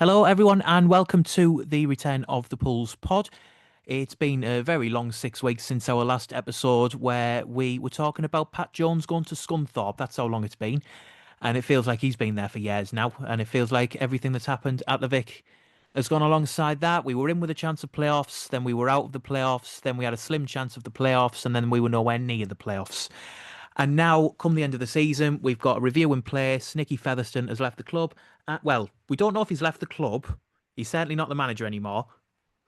Hello, everyone, and welcome to the return of the Pools pod. It's been a very long 6 weeks since our last episode where we were talking about Pat Jones going to Scunthorpe. That's how long it's been. And it feels like he's been there for years now. And it feels like everything that's happened at Levick has gone alongside that. We were in with a chance of playoffs, then we were out of the playoffs, then we had a slim chance of the playoffs, and then we were nowhere near the playoffs. And now, come the end of the season, we've got a review in place. Nicky Featherstone has left the club. Well, we don't know if he's left the club. He's certainly not the manager anymore,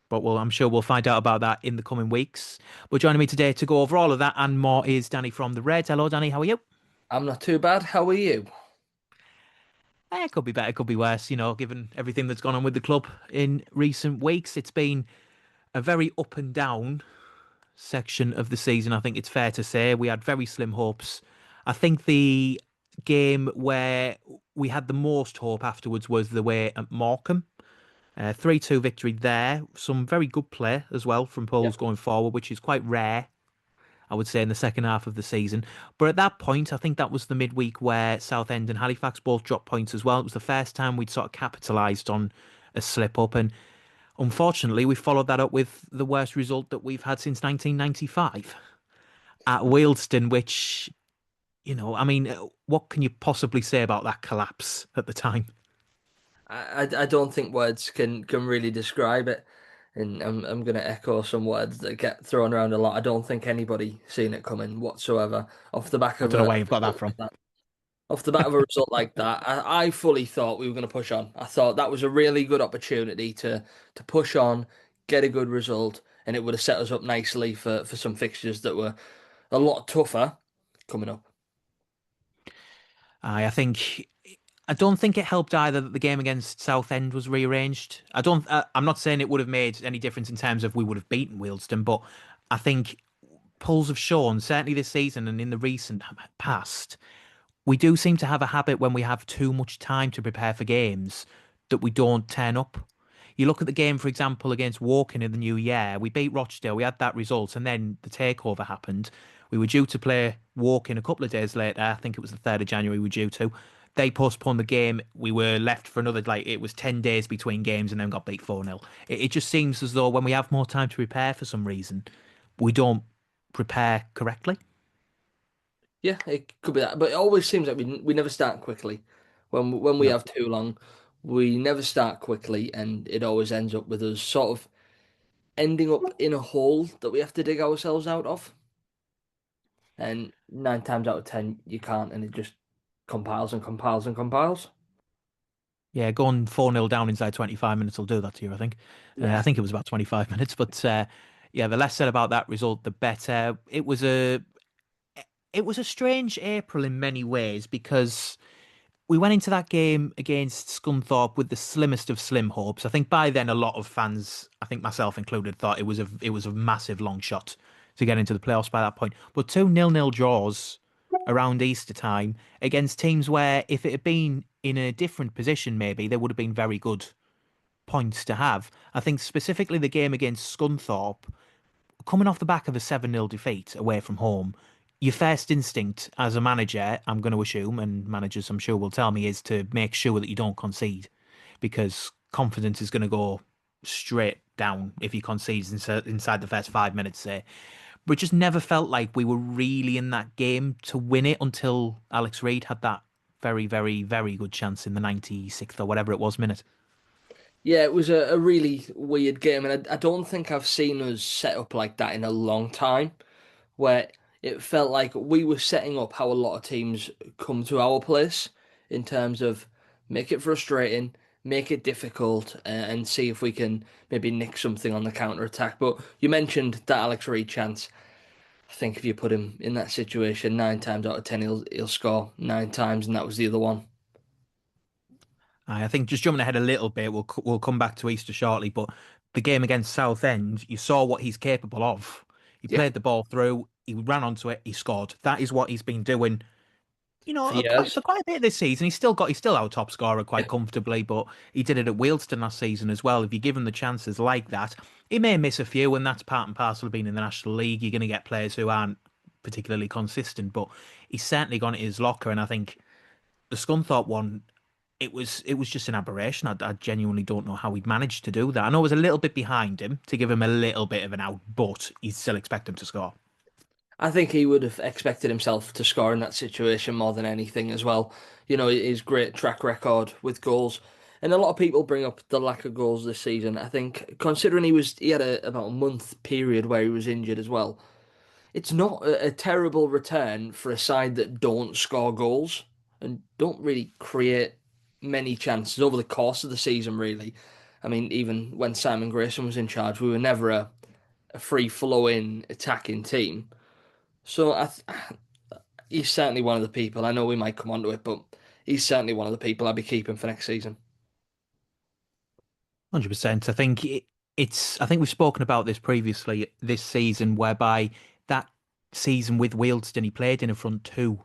but I'm sure we'll find out about that in the coming weeks. But joining me today to go over all of that and more is Danny from the Reds. Hello, Danny. How are you? I'm not too bad. How are you? It could be better, could be worse. Given everything that's gone on with the club in recent weeks, it's been a very up and down section of the season. I think it's fair to say we had very slim hopes. I think the game where we had the most hope afterwards was the way at Morecambe. 3-2 victory there. Some very good play as well from Poles Yep. going forward, which is quite rare, I would say, in the second half of the season. But at that point, I think that was the midweek where Southend and Halifax both dropped points as well. It was the first time we'd sort of capitalised on a slip up. And unfortunately, we followed that up with the worst result that we've had since 1995 at Wealdstone, which, I mean, what can you possibly say about that collapse at the time? I don't think words can really describe it, and I'm gonna echo some words that get thrown around a lot. I don't think anybody seen it coming whatsoever off the back I of don't know a where you've got that result from. like that. Off the back of a result like that, I fully thought we were going to push on. I thought that was a really good opportunity to push on, get a good result, and it would have set us up nicely for some fixtures that were a lot tougher coming up. I don't think it helped either that the game against Southend was rearranged. I'm not saying it would have made any difference in terms of we would have beaten Wealdstone, but I think polls have shown, certainly this season and in the recent past, we do seem to have a habit when we have too much time to prepare for games that we don't turn up. You look at the game, for example, against Woking in the new year. We beat Rochdale, we had that result, and then the takeover happened. We were due to play Woking a couple of days later. I think it was the 3rd of January we were due to. They postponed the game. We were left for another, like, it was 10 days between games and then got beat 4-0. It just seems as though when we have more time to prepare for some reason, we don't prepare correctly. Yeah, it could be that, but it always seems like we never start quickly. When we No. have too long, we never start quickly, and it always ends up with us sort of ending up in a hole that we have to dig ourselves out of. And nine times out of ten, you can't, and it just compiles and compiles and compiles. Yeah, going 4-0 down inside 25 minutes will do that to you, I think. I Yeah, think it was about 25 minutes, but yeah, the less said about that result, the better. It was a strange April in many ways because we went into that game against Scunthorpe with the slimmest of slim hopes. I think by then a lot of fans, I think myself included, thought it was a massive long shot to get into the playoffs by that point. But two nil-nil draws around Easter time against teams where if it had been in a different position, maybe they would have been very good points to have. I think specifically the game against Scunthorpe, coming off the back of a 7-0 defeat away from home, your first instinct as a manager, I'm going to assume, and managers I'm sure will tell me, is to make sure that you don't concede because confidence is going to go straight down if you concede inside the first 5 minutes, say. But it just never felt like we were really in that game to win it until Alex Reid had that very, very, very good chance in the 96th or whatever it was minute. yeah, it was a really weird game, and I don't think I've seen us set up like that in a long time, where it felt like we were setting up how a lot of teams come to our place in terms of make it frustrating, make it difficult, and see if we can maybe nick something on the counter attack. But you mentioned that Alex Reid chance. I think if you put him in that situation, nine times out of ten, he'll score nine times, and that was the other one. I think just jumping ahead a little bit, we'll come back to Easter shortly, but the game against Southend, you saw what he's capable of. He Yeah, played the ball through, he ran onto it, he scored. That is what he's been doing, for quite years. for quite a bit this season. He's still our top scorer quite Yeah, comfortably, but he did it at Wealdstone last season as well. If you give him the chances like that, he may miss a few, and that's part and parcel of being in the National League. You're going to get players who aren't particularly consistent, but he's certainly gone to his locker, and I think the Scunthorpe one. it was just an aberration. I genuinely don't know how he'd managed to do that. I know it was a little bit behind him to give him a little bit of an out, but you still expect him to score. I think he would have expected himself to score in that situation more than anything as well. You know, his great track record with goals. And a lot of people bring up the lack of goals this season. I think considering he had about a month period where he was injured as well. It's not a terrible return for a side that don't score goals and don't really create many chances over the course of the season, really. I mean, even when Simon Grayson was in charge, we were never a free-flowing attacking team. So he's certainly one of the people. I know we might come onto it, but he's certainly one of the people I'll be keeping for next season. 100%. I think we've spoken about this previously this season, whereby that season with Wealdstone, he played in a front two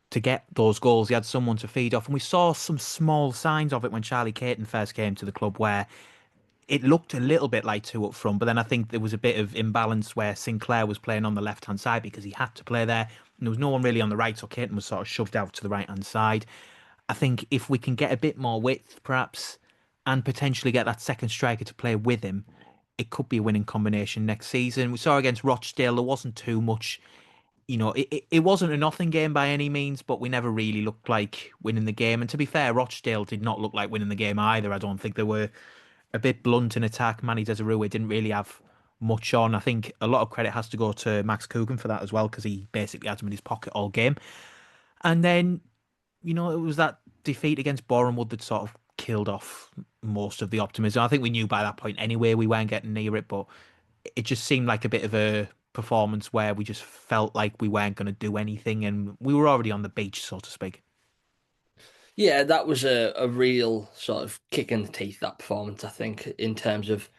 to get those goals. He had someone to feed off, and we saw some small signs of it when Charlie Caton first came to the club, where it looked a little bit like two up front, but then I think there was a bit of imbalance where Sinclair was playing on the left hand side because he had to play there, and there was no one really on the right, so Caton was sort of shoved out to the right hand side. I think if we can get a bit more width, perhaps, and potentially get that second striker to play with him, it could be a winning combination next season. We saw against Rochdale, there wasn't too much, it wasn't a nothing game by any means, but we never really looked like winning the game. And to be fair, Rochdale did not look like winning the game either. I don't think they were a bit blunt in attack. Manny Desirue didn't really have much on. I think a lot of credit has to go to Max Coogan for that as well, because he basically had him in his pocket all game. And then, it was that defeat against Bournemouth that sort of killed off most of the optimism. I think we knew by that point anyway we weren't getting near it, but it just seemed like a bit of a performance where we just felt like we weren't going to do anything and we were already on the beach, so to speak. Yeah, that was a real sort of kick in the teeth, that performance, I think, in terms of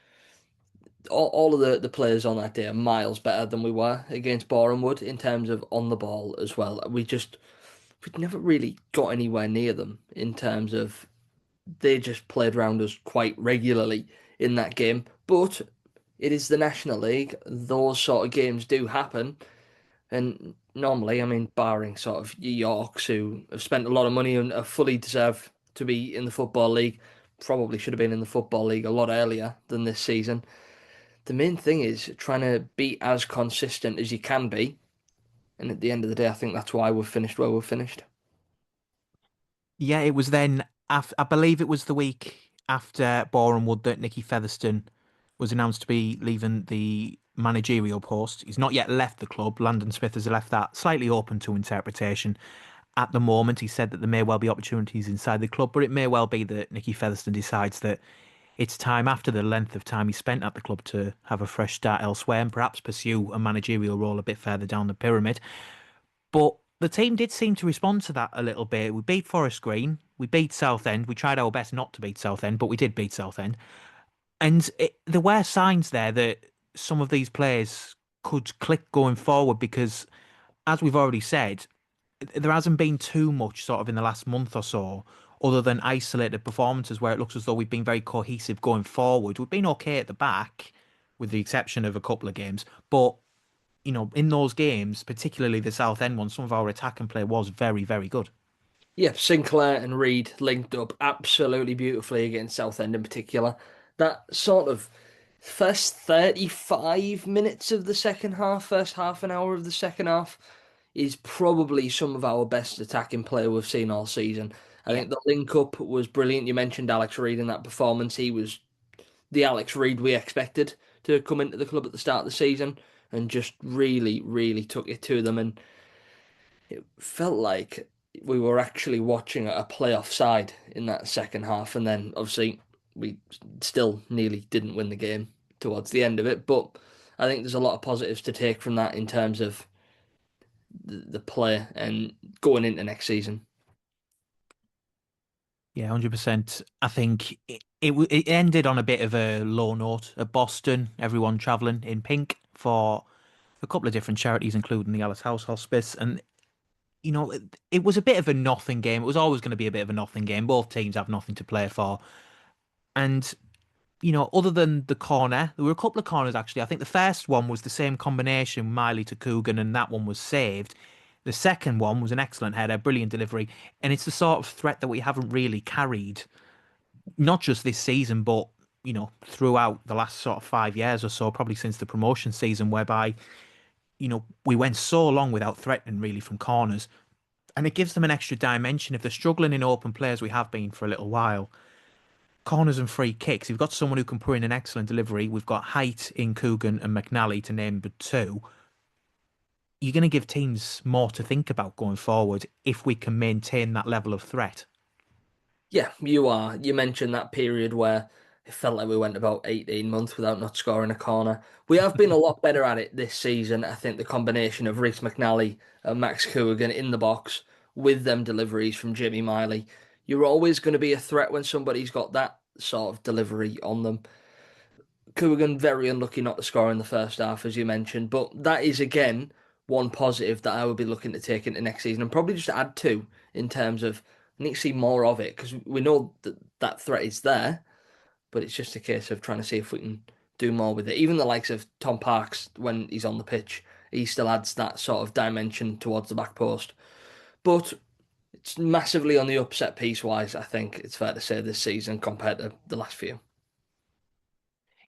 all of the players on that day are miles better than we were against Bournemouth in terms of on the ball as well. We'd never really got anywhere near them in terms of they just played around us quite regularly in that game. But it is the National League. Those sort of games do happen. And normally, I mean, barring sort of Yorks who have spent a lot of money and are fully deserve to be in the Football League, probably should have been in the Football League a lot earlier than this season. The main thing is trying to be as consistent as you can be. And at the end of the day, I think that's why we've finished where we've finished. Yeah, it was then I believe it was the week after Bournemouth that Nicky Featherstone was announced to be leaving the managerial post. He's not yet left the club. Landon Smith has left that slightly open to interpretation. At the moment, he said that there may well be opportunities inside the club, but it may well be that Nicky Featherstone decides that it's time after the length of time he spent at the club to have a fresh start elsewhere and perhaps pursue a managerial role a bit further down the pyramid. But the team did seem to respond to that a little bit. We beat Forest Green, we beat Southend. We tried our best not to beat Southend, but we did beat Southend. And there were signs there that some of these players could click going forward because, as we've already said, there hasn't been too much sort of in the last month or so, other than isolated performances where it looks as though we've been very cohesive going forward. We've been okay at the back, with the exception of a couple of games, but in those games, particularly the Southend one, some of our attack and play was very, very good. Yeah, Sinclair and Reed linked up absolutely beautifully against Southend in particular. That sort of first 35 minutes of the second half, first half an hour of the second half, is probably some of our best attacking play we've seen all season. I Yeah. think the link up was brilliant. You mentioned Alex Reed in that performance. He was the Alex Reed we expected to come into the club at the start of the season and just really, really took it to them. And it felt like we were actually watching a playoff side in that second half. And then obviously we still nearly didn't win the game towards the end of it. But I think there's a lot of positives to take from that in terms of the play and going into next season. Yeah, 100%. I think it ended on a bit of a low note at Boston. Everyone traveling in pink for a couple of different charities, including the Alice House Hospice. And, it was a bit of a nothing game. It was always going to be a bit of a nothing game. Both teams have nothing to play for. And, other than the corner, there were a couple of corners actually. I think the first one was the same combination, Miley to Coogan, and that one was saved. The second one was an excellent header, brilliant delivery, and it's the sort of threat that we haven't really carried, not just this season, but throughout the last sort of 5 years or so, probably since the promotion season, whereby we went so long without threatening really from corners, and it gives them an extra dimension. If they're struggling in open play, as we have been for a little while, corners and free kicks, you've got someone who can put in an excellent delivery. We've got height in Coogan and McNally to name but two. You're going to give teams more to think about going forward if we can maintain that level of threat. Yeah, you are. You mentioned that period where it felt like we went about 18 months without not scoring a corner. We have been a lot better at it this season. I think the combination of Reece McNally and Max Coogan in the box with them deliveries from Jimmy Miley, you're always going to be a threat when somebody's got that sort of delivery on them. Coogan very unlucky not to score in the first half, as you mentioned, but that is again one positive that I would be looking to take into next season and probably just add to in terms of I need to see more of it because we know that that threat is there, but it's just a case of trying to see if we can do more with it. Even the likes of Tom Parks when he's on the pitch, he still adds that sort of dimension towards the back post. But it's massively on the upset piece wise, I think it's fair to say this season compared to the last few.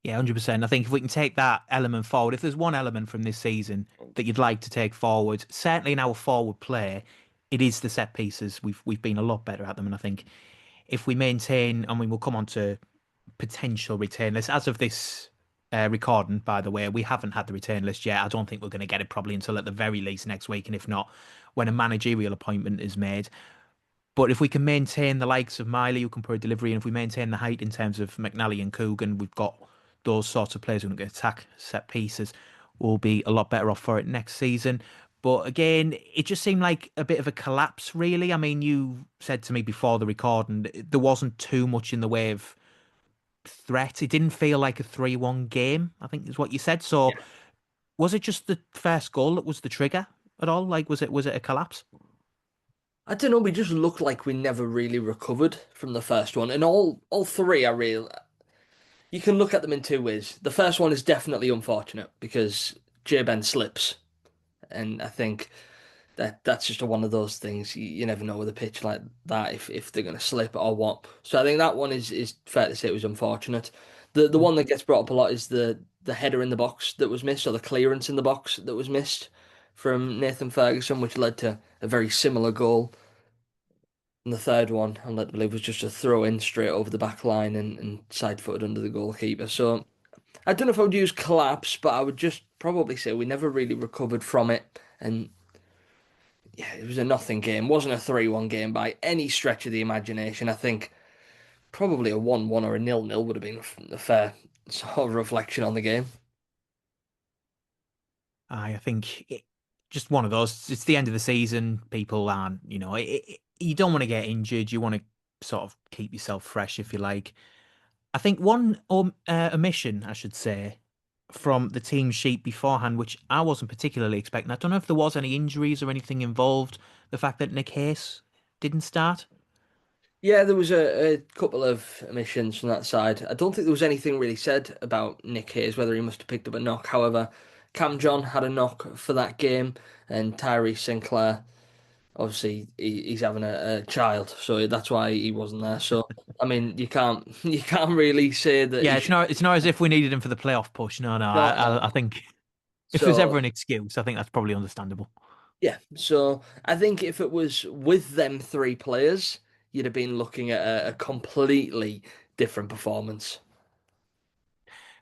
Yeah, 100%. I think if we can take that element forward, if there's one element from this season that you'd like to take forward, certainly in our forward play, it is the set pieces. We've been a lot better at them, and I think if we maintain, and we will come on to potential return list as of this recording, by the way, we haven't had the return list yet. I don't think we're going to get it probably until at the very least next week, and if not, when a managerial appointment is made. But if we can maintain the likes of Miley, who can put a delivery, and if we maintain the height in terms of McNally and Coogan, we've got those sorts of players who can attack set pieces. We'll be a lot better off for it next season. But again, it just seemed like a bit of a collapse, really. I mean, you said to me before the recording, there wasn't too much in the way of threat. It didn't feel like a 3-1 game, I think is what you said. So was it just the first goal that was the trigger at all? Like, was it a collapse? I don't know, we just looked like we never really recovered from the first one. And all three are real. You can look at them in two ways. The first one is definitely unfortunate because J-Ben slips. And I think that's just one of those things. You never know with a pitch like that if they're going to slip or what. So I think that one is fair to say it was unfortunate. The one that gets brought up a lot is the header in the box that was missed or the clearance in the box that was missed from Nathan Ferguson, which led to a very similar goal. And the third one, I'm led to believe, was just a throw in straight over the back line and side footed under the goalkeeper. So I don't know if I would use collapse, but I would just probably say we never really recovered from it. And yeah, it was a nothing game. Wasn't a 3-1 game by any stretch of the imagination. I think probably a 1-1 or a 0-0 would have been a fair sort of reflection on the game. I think just one of those. It's the end of the season. People aren't, you don't want to get injured. You want to sort of keep yourself fresh, if you like. I think one omission, I should say, from the team sheet beforehand, which I wasn't particularly expecting. I don't know if there was any injuries or anything involved. The fact that Nick Hayes didn't start. Yeah, there was a couple of omissions from that side. I don't think there was anything really said about Nick Hayes, whether he must have picked up a knock. However, Cam John had a knock for that game, and Tyree Sinclair, obviously, he's having a child, so that's why he wasn't there. So, I mean, you can't you can't really say that he Yeah, it's should not as if we needed him for the playoff push. No, no. I, not. I, No. I think if there's So, ever an excuse, I think that's probably understandable. yeah. So, I think if it was with them three players, you'd have been looking at a completely different performance.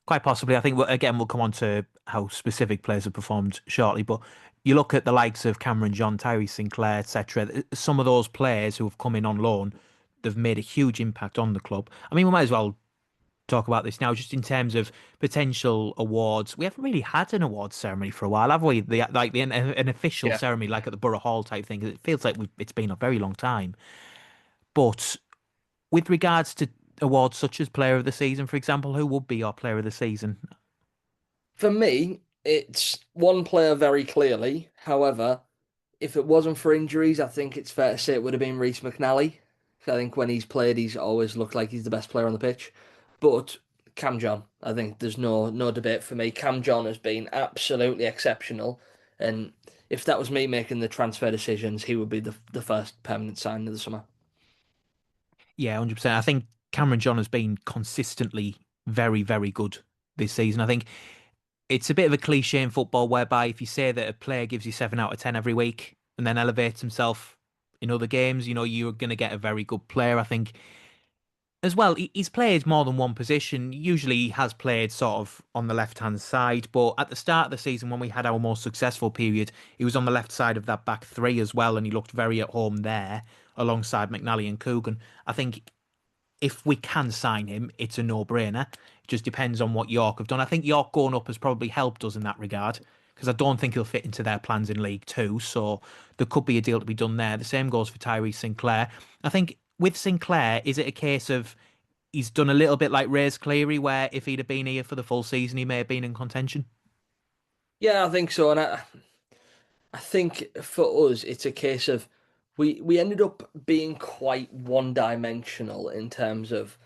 Quite possibly. I think again we'll come on to how specific players have performed shortly, but you look at the likes of Cameron John, Tyree Sinclair, etc. Some of those players who have come in on loan, they've made a huge impact on the club. I mean, we might as well talk about this now, just in terms of potential awards. We haven't really had an awards ceremony for a while, have we? An official Yeah. ceremony, like at the Borough Hall type thing. It feels like it's been a very long time. But with regards to awards such as Player of the Season, for example, who would be your Player of the Season? For me, it's one player very clearly. However, if it wasn't for injuries, I think it's fair to say it would have been Reece McNally. I think when he's played, he's always looked like he's the best player on the pitch. But Cam John, I think there's no debate for me. Cam John has been absolutely exceptional, and if that was me making the transfer decisions, he would be the first permanent signing of the summer. Yeah, 100%. I think Cameron John has been consistently very, very good this season. I think it's a bit of a cliche in football whereby if you say that a player gives you 7 out of 10 every week and then elevates himself in other games, you're going to get a very good player. I think as well, he's played more than one position. Usually he has played sort of on the left-hand side, but at the start of the season when we had our more successful period, he was on the left side of that back three as well, and he looked very at home there alongside McNally and Coogan. I think if we can sign him, it's a no-brainer. It just depends on what York have done. I think York going up has probably helped us in that regard because I don't think he'll fit into their plans in League Two. So there could be a deal to be done there. The same goes for Tyrese Sinclair. I think with Sinclair, is it a case of he's done a little bit like Reyes Cleary, where if he'd have been here for the full season, he may have been in contention? Yeah, I think so, and I think for us, it's a case of we ended up being quite one-dimensional in terms of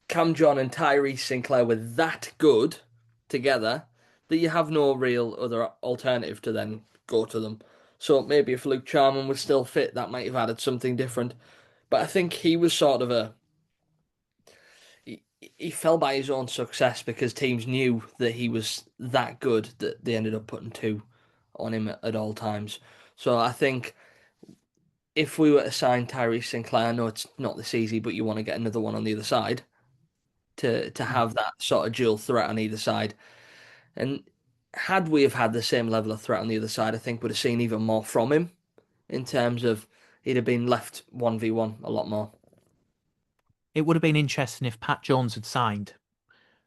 Cam John and Tyrese Sinclair were that good together that you have no real other alternative to then go to them. So maybe if Luke Charman was still fit, that might have added something different. But I think he was sort of he fell by his own success because teams knew that he was that good that they ended up putting two on him at all times. So I think if we were to sign Tyrese Sinclair, I know it's not this easy, but you want to get another one on the other side to have that sort of dual threat on either side. And had we have had the same level of threat on the other side, I think we'd have seen even more from him in terms of he'd have been left 1v1 a lot more. It would have been interesting if Pat Jones had signed.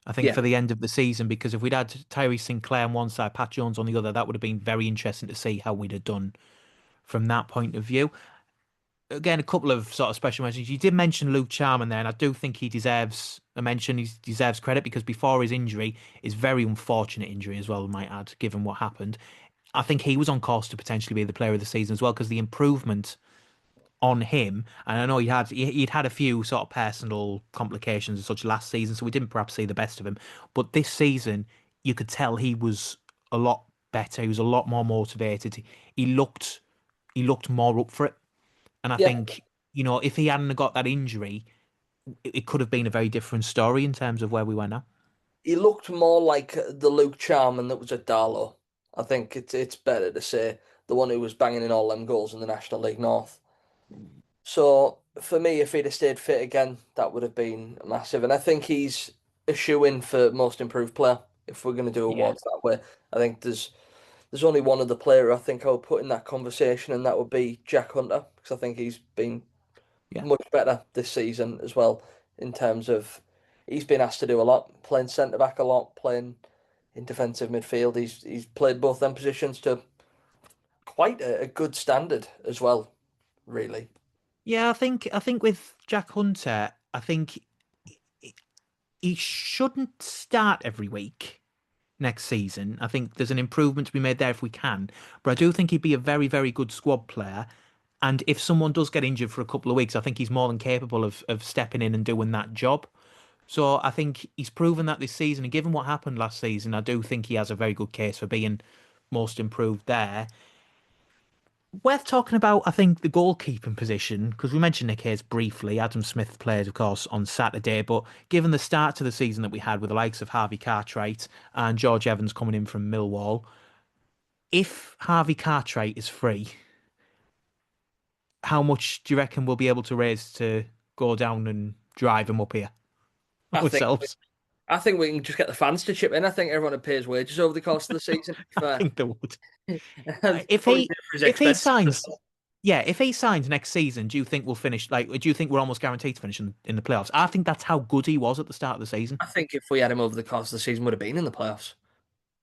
I think Yeah, for the end of the season, because if we'd had Tyrese Sinclair on one side, Pat Jones on the other, that would have been very interesting to see how we'd have done from that point of view. Again, a couple of sort of special mentions. You did mention Luke Charman there, and I do think he deserves a mention. He deserves credit because before his injury, his very unfortunate injury as well, I might add, given what happened, I think he was on course to potentially be the player of the season as well because the improvement on him, and I know he'd had a few sort of personal complications and such last season, so we didn't perhaps see the best of him. But this season, you could tell he was a lot better. He was a lot more motivated. He looked he looked more up for it. And I yeah. think, if he hadn't got that injury, it could have been a very different story in terms of where we went now. He looked more like the Luke Charman that was at Darlow. I think it's better to say the one who was banging in all them goals in the National League North. So for me, if he'd have stayed fit again, that would have been massive. And I think he's a shoe-in for most improved player if we're going to do Yeah, awards that way. I think there's only one other player I think I would put in that conversation, and that would be Jack Hunter, because I think he's been yeah. much better this season as well in terms of he's been asked to do a lot, playing centre back a lot, playing in defensive midfield. He's played both them positions to quite a good standard as well, really. Yeah, I think with Jack Hunter, I think he shouldn't start every week next season. I think there's an improvement to be made there if we can. But I do think he'd be a very, very good squad player. And if someone does get injured for a couple of weeks, I think he's more than capable of stepping in and doing that job. So I think he's proven that this season, and given what happened last season, I do think he has a very good case for being most improved there. Worth talking about, I think, the goalkeeping position, because we mentioned Nick Hayes briefly. Adam Smith played, of course, on Saturday, but given the start to the season that we had with the likes of Harvey Cartwright and George Evans coming in from Millwall, if Harvey Cartwright is free, how much do you reckon we'll be able to raise to go down and drive him up here I think ourselves? I think we can just get the fans to chip in. I think everyone pays wages over the course of the season. To be I fair, think they would. and If probably he pay for his if he expenses. signs, yeah, if he signs next season, do you think we'll finish? Like, do you think we're almost guaranteed to finish in the playoffs? I think that's how good he was at the start of the season. I think if we had him over the course of the season, would have been in the playoffs.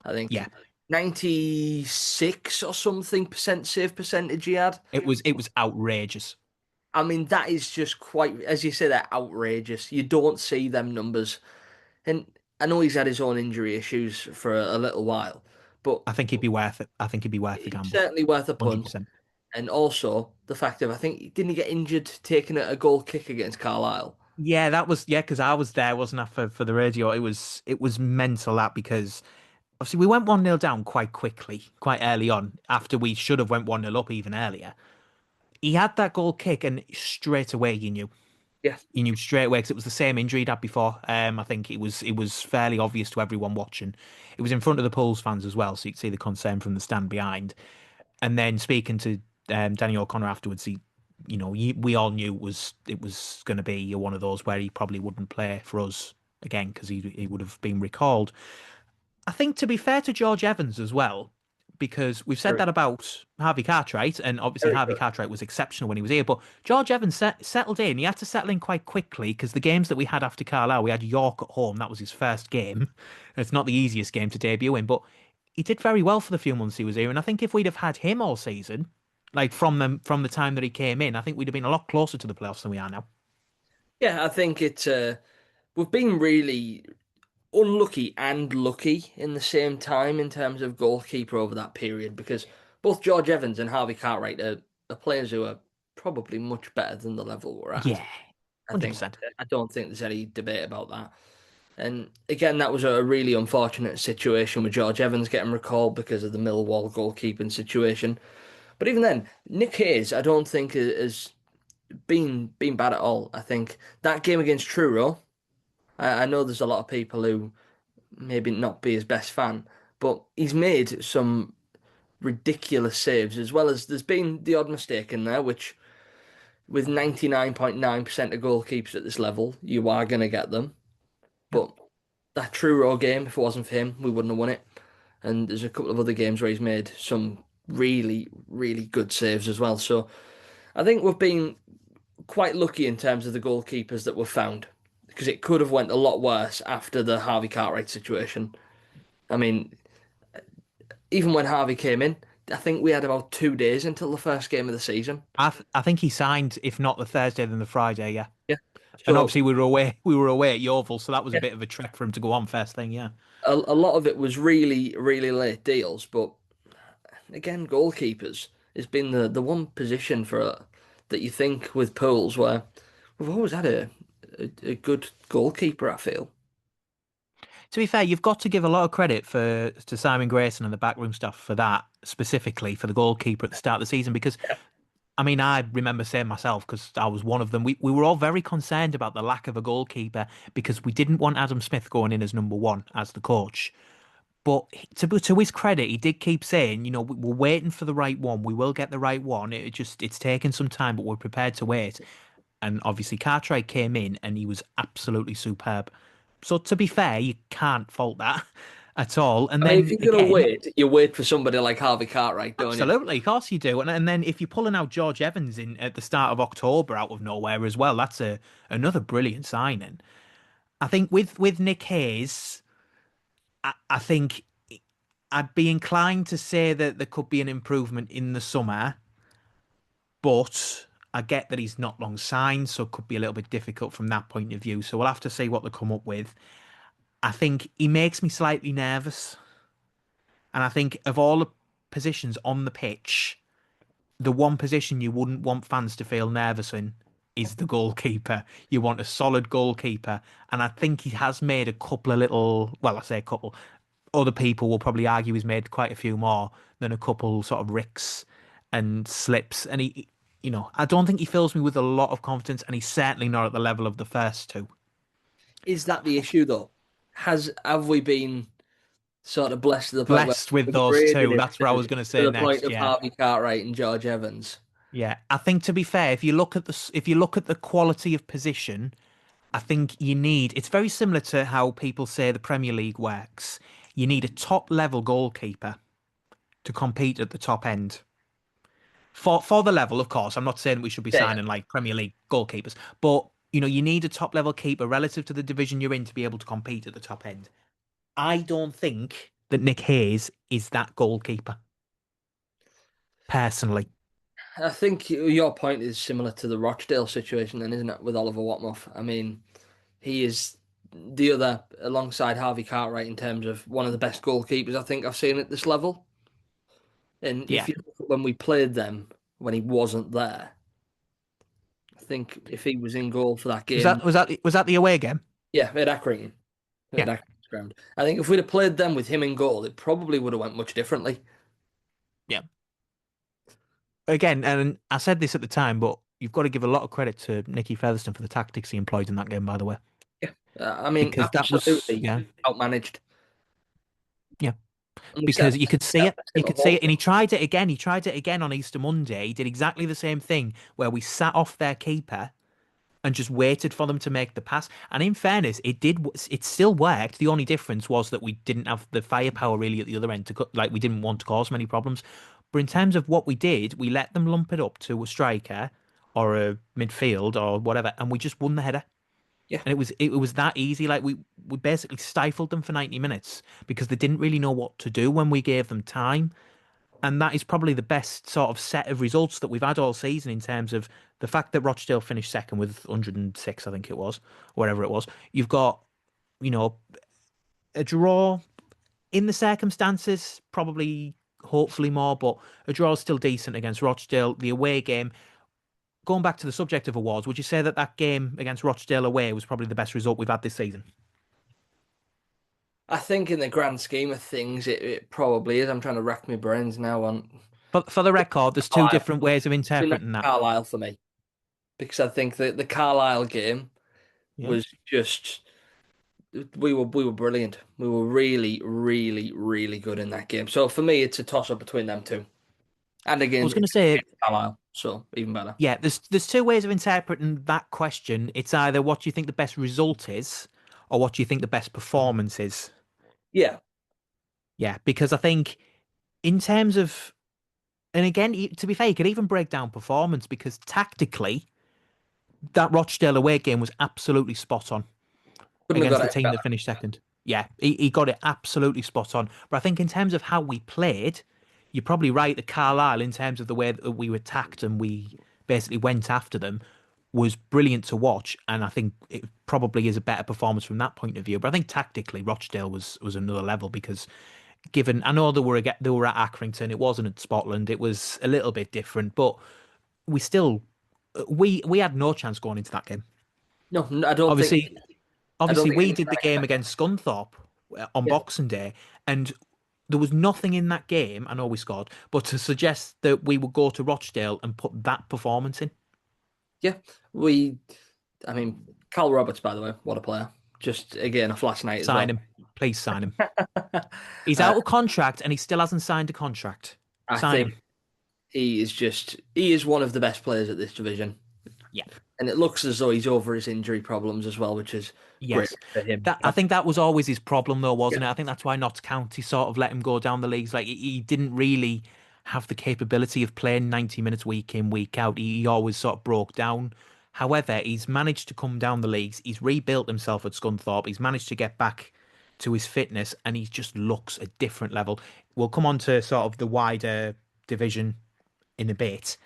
I Yeah, think 96 or something percent save percentage he had. it was outrageous. I mean, that is just quite, as you say, they're outrageous. You don't see them numbers. And I know he's had his own injury issues for a little while, but I think he'd be worth it. I think he'd be worth the it's gamble, certainly worth a punt. 100%. And also the fact of, I think, didn't he get injured taking a goal kick against Carlisle? Yeah, that was because I was there, wasn't I, for the radio? It was mental that because Obviously, we went 1-0 down quite quickly, quite early on, after we should have went 1-0 up even earlier. He had that goal kick, and straight away Yeah, you knew straight away because it was the same injury he'd had before. I think it was fairly obvious to everyone watching. It was in front of the Pools fans as well, so you could see the concern from the stand behind. And then speaking to Danny O'Connor afterwards, we all knew it was going to be one of those where he probably wouldn't play for us again because he would have been recalled. I think to be fair to George Evans as well, because we've said very, that about Harvey Cartwright, and obviously very Harvey good. Cartwright was exceptional when he was here, but George Evans settled in. He had to settle in quite quickly because the games that we had after Carlisle, we had York at home. That was his first game. It's not the easiest game to debut in, but he did very well for the few months he was here. And I think if we'd have had him all season, like from the time that he came in, I think we'd have been a lot closer to the playoffs than we are now. Yeah, I think we've been really unlucky and lucky in the same time in terms of goalkeeper over that period because both George Evans and Harvey Cartwright are players who are probably much better than the level we're at. Yeah, I think 100%. I don't think there's any debate about that. And again, that was a really unfortunate situation with George Evans getting recalled because of the Millwall goalkeeping situation. But even then, Nick Hayes, I don't think has been bad at all. I think that game against Truro, I know there's a lot of people who maybe not be his best fan, but he's made some ridiculous saves as well as there's been the odd mistake in there, which with 99.9% of goalkeepers at this level, you are going to get them. Yep. But that Truro game, if it wasn't for him, we wouldn't have won it. And there's a couple of other games where he's made some really, really good saves as well. So I think we've been quite lucky in terms of the goalkeepers that were found because it could have went a lot worse after the Harvey Cartwright situation. I mean, even when Harvey came in, I think we had about 2 days until the first game of the season. I think he signed, if not the Thursday, then the Friday. Yeah. Yeah. And So obviously we were away at Yeovil, so that was a yeah, bit of a trek for him to go on first thing, yeah. a lot of it was really, really late deals. But again, goalkeepers has been the one position for that you think with Pools where we've always had a good goalkeeper, I feel. To be fair, you've got to give a lot of credit to Simon Grayson and the backroom staff for that, specifically for the goalkeeper at the start of the season, because I mean, I remember saying myself, because I was one of them, we were all very concerned about the lack of a goalkeeper because we didn't want Adam Smith going in as number one as the coach. But to his credit, he did keep saying, we're waiting for the right one. We will get the right one. It's taken some time, but we're prepared to wait. And obviously, Cartwright came in and he was absolutely superb. So to be fair, you can't fault that at all. And I mean, if then you're gonna again, wait, you wait for somebody like Harvey Cartwright, don't you? absolutely, of course you do. And then if you're pulling out George Evans in at the start of October out of nowhere as well, that's another brilliant signing. I think with Nick Hayes, I think I'd be inclined to say that there could be an improvement in the summer, but I get that he's not long signed, so it could be a little bit difficult from that point of view. So we'll have to see what they come up with. I think he makes me slightly nervous. And I think of all the positions on the pitch, the one position you wouldn't want fans to feel nervous in is the goalkeeper. You want a solid goalkeeper. And I think he has made a couple of little, well, I say a couple. Other people will probably argue he's made quite a few more than a couple sort of ricks and slips. And I don't think he fills me with a lot of confidence, and he's certainly not at the level of the first two. Is that the issue though? Have we been sort of blessed to the point where Blessed with we've those graded two. him That's what I was going to to say the point next. of Yeah. Harvey Cartwright and George Evans? Yeah. I think to be fair, if you look at the quality of position, I think it's very similar to how people say the Premier League works. You need a top level goalkeeper to compete at the top end. For the level, of course. I'm not saying we should be Yeah, yeah. signing like Premier League goalkeepers, but you need a top level keeper relative to the division you're in to be able to compete at the top end. I don't think that Nick Hayes is that goalkeeper, personally. I think your point is similar to the Rochdale situation, then, isn't it, with Oliver Watmough? I mean, he is the other alongside Harvey Cartwright in terms of one of the best goalkeepers I think I've seen at this level. And if Yeah. you look at when we played them when he wasn't there, I think if he was in goal for that Was game, that was that was that the away game? yeah, at Accrington. Yeah. ground. I think if we'd have played them with him in goal, it probably would have went much differently. Yeah. Again, and I said this at the time, but you've got to give a lot of credit to Nicky Featherstone for the tactics he employed in that game, by the way, Yeah. I mean, because that was, absolutely yeah, outmanaged. yeah, And we because you could see set it. the You table could see for it, and he tried it again. He tried it again on Easter Monday. He did exactly the same thing where we sat off their keeper and just waited for them to make the pass. And in fairness, it did. It still worked. The only difference was that we didn't have the firepower really at the other end to like we didn't want to cause many problems. But in terms of what we did, we let them lump it up to a striker or a midfield or whatever, and we just won the header. Yeah. And it was that easy. Like we basically stifled them for 90 minutes because they didn't really know what to do when we gave them time. And that is probably the best sort of set of results that we've had all season in terms of the fact that Rochdale finished second with 106, I think it was, whatever it was. You've got, you know, a draw in the circumstances, probably hopefully more, but a draw is still decent against Rochdale. The away game, going back to the subject of awards, would you say that that game against Rochdale away was probably the best result we've had this season? I think in the grand scheme of things, it probably is. I'm trying to rack my brains now on For the record, there's two Carlisle. different ways of I think that's interpreting that. Carlisle for me because I think that the Carlisle game Yeah. was just we were brilliant. We were really, really, really good in that game. So for me, it's a toss up between them two. And I again, was going to it's say, Carlisle, so even better. yeah, there's two ways of interpreting that question. It's either what do you think the best result is, or what do you think the best performance is. Yeah, Yeah, because I think in terms of, and again, to be fair, you could even break down performance because tactically, that Rochdale away game was absolutely spot on couldn't have against got the it team better. that finished second. Yeah, he got it absolutely spot on. But I think in terms of how we played, you're probably right that Carlisle, in terms of the way that we were attacked and we basically went after them, was brilliant to watch. And I think it probably is a better performance from that point of view. But I think tactically, Rochdale was another level because given I know they were at Accrington, it wasn't at Scotland, it was a little bit different, but we still we had no chance going into that game. No, I don't think. Obviously, I don't obviously think we anyone did the can game expect. against Scunthorpe on Yeah, Boxing Day, and there was nothing in that game. I know we scored, but to suggest that we would go to Rochdale and put that performance in, yeah. We. I mean, Carl Roberts, by the way, what a player. Just again, off last night as sign well. him, please sign him. He's Uh, out of contract and he still hasn't signed a contract. I Sign think him. he is one of the best players at this division, Yeah. and it looks as though he's over his injury problems as well, which is great Yes. for him. That I think that was always his problem though, Yeah, wasn't it? I think that's why Notts County sort of let him go down the leagues. Like he didn't really have the capability of playing 90 minutes week in, week out. He always sort of broke down. However, he's managed to come down the leagues. He's rebuilt himself at Scunthorpe. He's managed to get back to his fitness and he just looks a different level. We'll come on to sort of the wider division in a bit,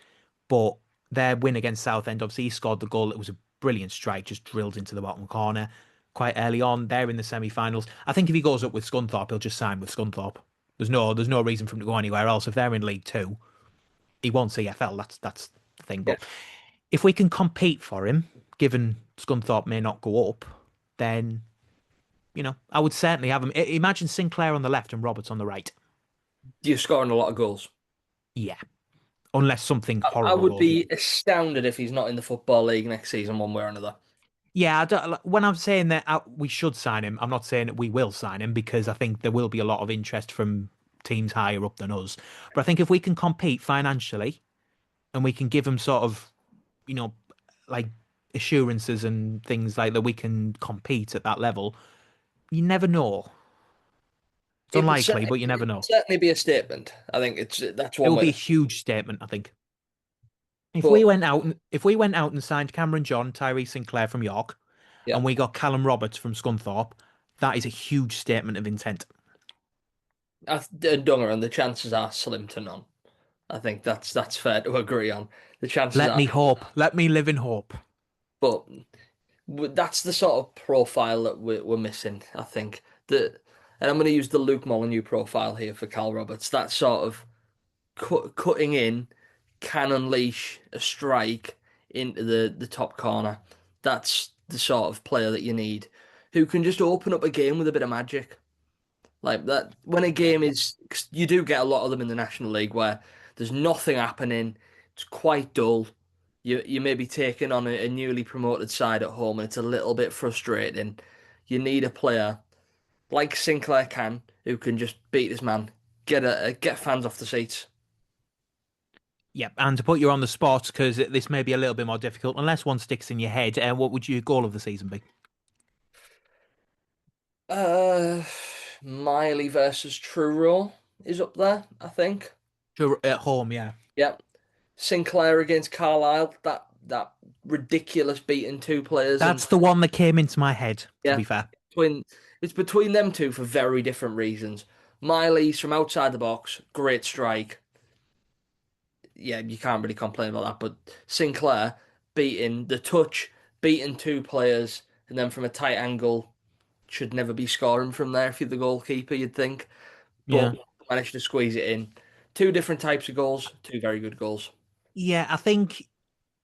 but their win against Southend, obviously, he scored the goal. It was a brilliant strike, just drilled into the bottom corner quite early on. They're in the semi-finals. I think if he goes up with Scunthorpe, he'll just sign with Scunthorpe. There's no reason for him to go anywhere else. If they're in League Two, he wants CFL. That's the thing. yeah. But if we can compete for him, given Scunthorpe may not go up, then I would certainly have him. Imagine Sinclair on the left and Roberts on the right. You're scoring a lot of goals. Yeah, unless something I horrible would goes wrong. be astounded if he's not in the Football League next season, one way or another. Yeah, when I'm saying that we should sign him, I'm not saying that we will sign him because I think there will be a lot of interest from teams higher up than us. But I think if we can compete financially and we can give him sort of, you know, like assurances and things like that, we can compete at that level. You never know. It's It would unlikely, but you never know. certainly be a statement. I think that's It one will way. be a huge statement, I think. But If we went out and signed Cameron John, Tyree Sinclair from York, yeah, and we got Callum Roberts from Scunthorpe, that is a huge statement of intent. Dunger, and the chances are slim to none. I think that's fair to agree on. The chances Let are, me hope. Let me live in hope. but that's the sort of profile that we're missing. I think that, and I'm going to use the Luke Molyneux profile here for Cal Roberts. That sort of cutting in can unleash a strike into the top corner. That's the sort of player that you need. who can just open up a game with a bit of magic. Like that, when a game is, 'cause you do get a lot of them in the National League where there's nothing happening, it's quite dull. You may be taking on a newly promoted side at home and it's a little bit frustrating. You need a player like Sinclair can, who can just beat his man, get fans off the seats. Yep, and to put you on the spot, because this may be a little bit more difficult, unless one sticks in your head, what would your goal of the season be? Uh, Miley versus Truro is up there, I think. At home, yeah. Yep. Sinclair against Carlisle, that ridiculous beating two players, and That's the one that came into my head, to yeah, be fair. between it's between them two for very different reasons. Miley's from outside the box, great strike. Yeah, you can't really complain about that. But Sinclair beating the touch, beating two players, and then from a tight angle, should never be scoring from there if you're the goalkeeper, you'd think. But Yeah. managed to squeeze it in. Two different types of goals, two very good goals. Yeah, I think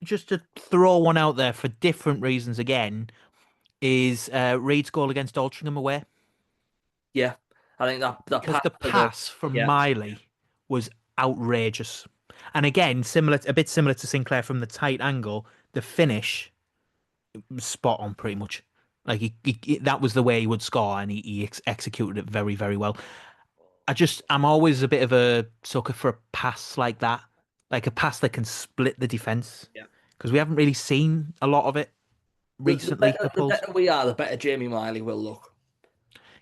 just to throw one out there for different reasons again is Reed's goal against Altrincham away. Yeah, I think that Because pass the to the pass from yeah. Miley was outrageous. And again, a bit similar to Sinclair from the tight angle, the finish was spot on pretty much. Like that was the way he would score, and he executed it very, very well. I'm always a bit of a sucker for a pass like a pass that can split the defense, Yeah. because we haven't really seen a lot of it recently. The Suppose. better we are, the better Jamie Miley will look.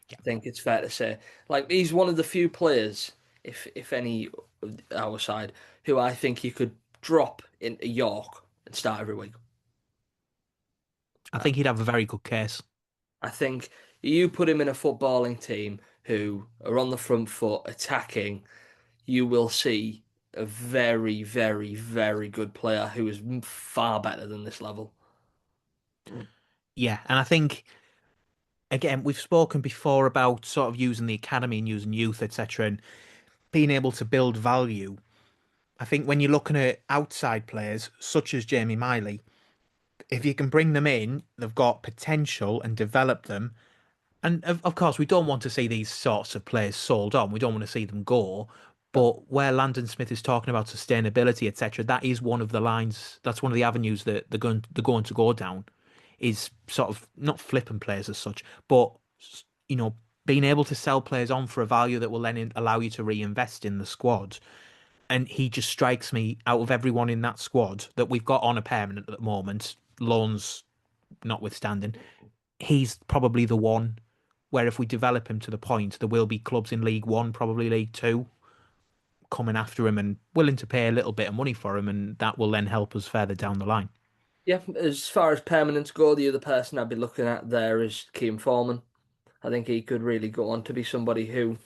Yeah, I think it's fair to say. Like he's one of the few players, if any, our side, who I think you could drop into York and start every week. I think he'd have a very good case. I think you put him in a footballing team who are on the front foot attacking, you will see a very, very, very good player who is far better than this level. Yeah, and I think again we've spoken before about sort of using the academy and using youth, etc., and being able to build value. I think when you're looking at outside players such as Jamie Miley, if you can bring them in, they've got potential and develop them. And of course, we don't want to see these sorts of players sold on. We don't want to see them go. But where Landon Smith is talking about sustainability, etc., that is one of the lines. That's one of the avenues that they're going to go down. Is sort of not flipping players as such, but you know, being able to sell players on for a value that will then allow you to reinvest in the squad. And he just strikes me out of everyone in that squad that we've got on a permanent at the moment, loans notwithstanding, he's probably the one where if we develop him to the point, there will be clubs in League One, probably League Two, coming after him and willing to pay a little bit of money for him, and that will then help us further down the line. Yeah, as far as permanents go, the other person I'd be looking at there is Keane Foreman. I think he could really go on to be somebody who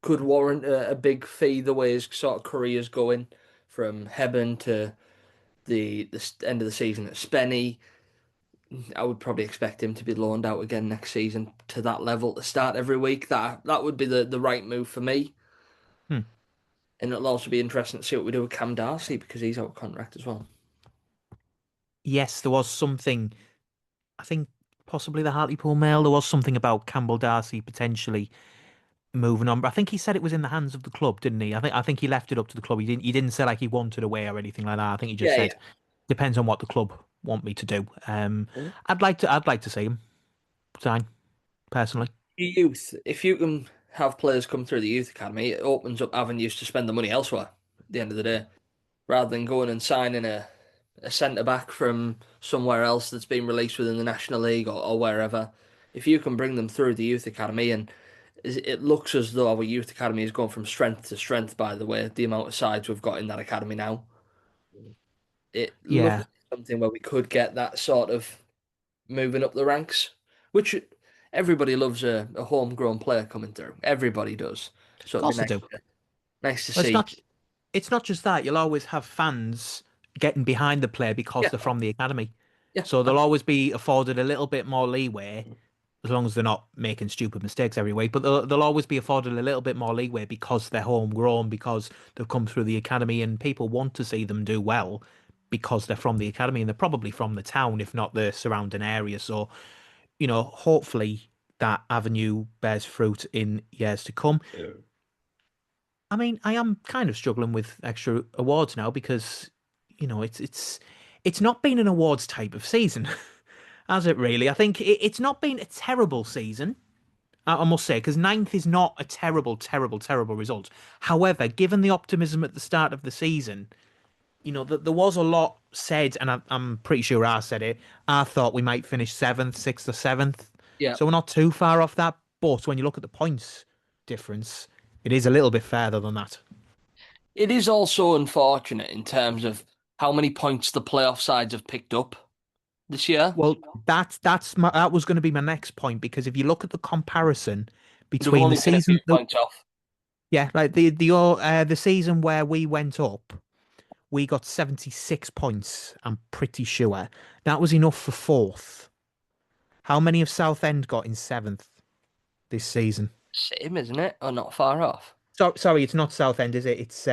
could warrant a big fee the way his sort of career's going from Hebben to the end of the season at Spenny. I would probably expect him to be loaned out again next season to that level to start every week. That would be the right move for me. Hmm. And it'll also be interesting to see what we do with Cam Darcy because he's out of contract as well. Yes, there was something, I think possibly the Hartlepool Mail, there was something about Campbell Darcy potentially moving on, but I think he said it was in the hands of the club, didn't he? I think he left it up to the club. He didn't say like he wanted away or anything like that. I think he just Yeah, said depends on what the club want me to do. yeah. I'd like to see him sign personally. Youth, if you can have players come through the youth academy, it opens up avenues to spend the money elsewhere at the end of the day, rather than going and signing a centre back from somewhere else that's been released within the National League or wherever. If you can bring them through the youth academy, and it looks as though our youth academy is going from strength to strength, by the way, the amount of sides we've got in that academy now. It looks Yeah. like something where we could get that sort of moving up the ranks, which everybody loves a homegrown player coming through. Everybody does. So Of it'd be course I do. nice to Well, see. it's not just that. You'll always have fans getting behind the player because Yeah, they're from the academy. yeah, So they'll always be afforded a little bit more leeway as long as they're not making stupid mistakes every week. But they'll always be afforded a little bit more leeway because they're homegrown, because they've come through the academy, and people want to see them do well because they're from the academy and they're probably from the town, if not the surrounding area. So hopefully that avenue bears fruit in years to come. Yeah. I mean, I am kind of struggling with extra awards now because, it's not been an awards type of season, has it really? I think it's not been a terrible season, I must say, because ninth is not a terrible, terrible, terrible result. However, given the optimism at the start of the season, there was a lot said, and I'm pretty sure I said it. I thought we might finish seventh, sixth, or seventh. Yeah. So we're not too far off that. But when you look at the points difference, it is a little bit further than that. It is also unfortunate in terms of how many points the playoff sides have picked up this year. Well, that was going to be my next point because if you look at the comparison They've between the only been a few season, points off. yeah, like the season where we went up, we got 76 points. I'm pretty sure that was enough for fourth. How many have Southend got in seventh this season? Same, isn't it? Or not far off. So, sorry, it's not Southend, is it? It's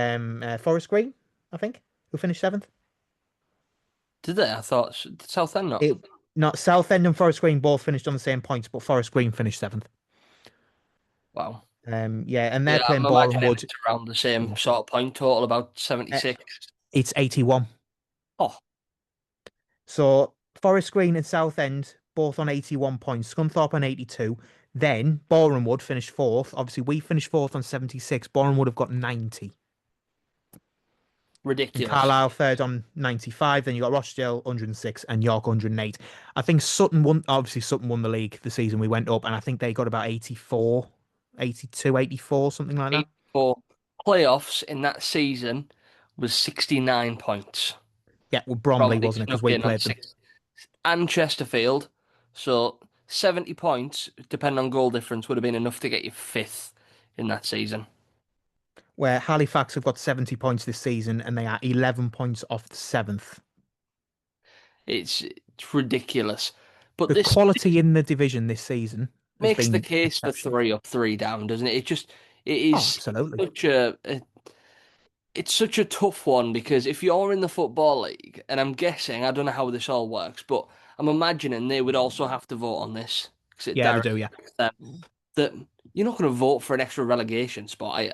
Forest Green, I think, who finished seventh. Did they? I thought Southend not. It Not Southend and Forest Green both finished on the same points, but Forest Green finished seventh. Wow. Yeah, and they're Yeah, I'm playing Boreham imagining Wood. it's around the same sort of point total, about Uh, 76. it's 81. Oh, So Forest Green and Southend both on 81 points. Scunthorpe on 82. Then Boreham Wood finished fourth. Obviously, we finished fourth on 76. Boreham Wood have got 90. And ridiculous. Carlisle third on 95. Then you got Rochdale 106 and York 108. I think Sutton won. Obviously, Sutton won the league the season we went up, and I think they got about 84, 82, 84, something like that. For playoffs in that season was 69 points. Yeah, well, Bromley Probably wasn't it? Because snuck we in on played them. six. And Chesterfield. So 70 points, depending on goal difference, would have been enough to get you fifth in that season. Where Halifax have got 70 points this season, and they are 11 points off the seventh. It's ridiculous. But The this quality in the division this season has makes the been case for exceptional. three up, three down, doesn't it? It Oh, is absolutely. such it's such a tough one because if you're in the Football League, and I'm guessing, I don't know how this all works, but I'm imagining they would also have to vote on this because it Yeah, they directly do. Yeah, affects them. That you're not going to vote for an extra relegation spot, are you?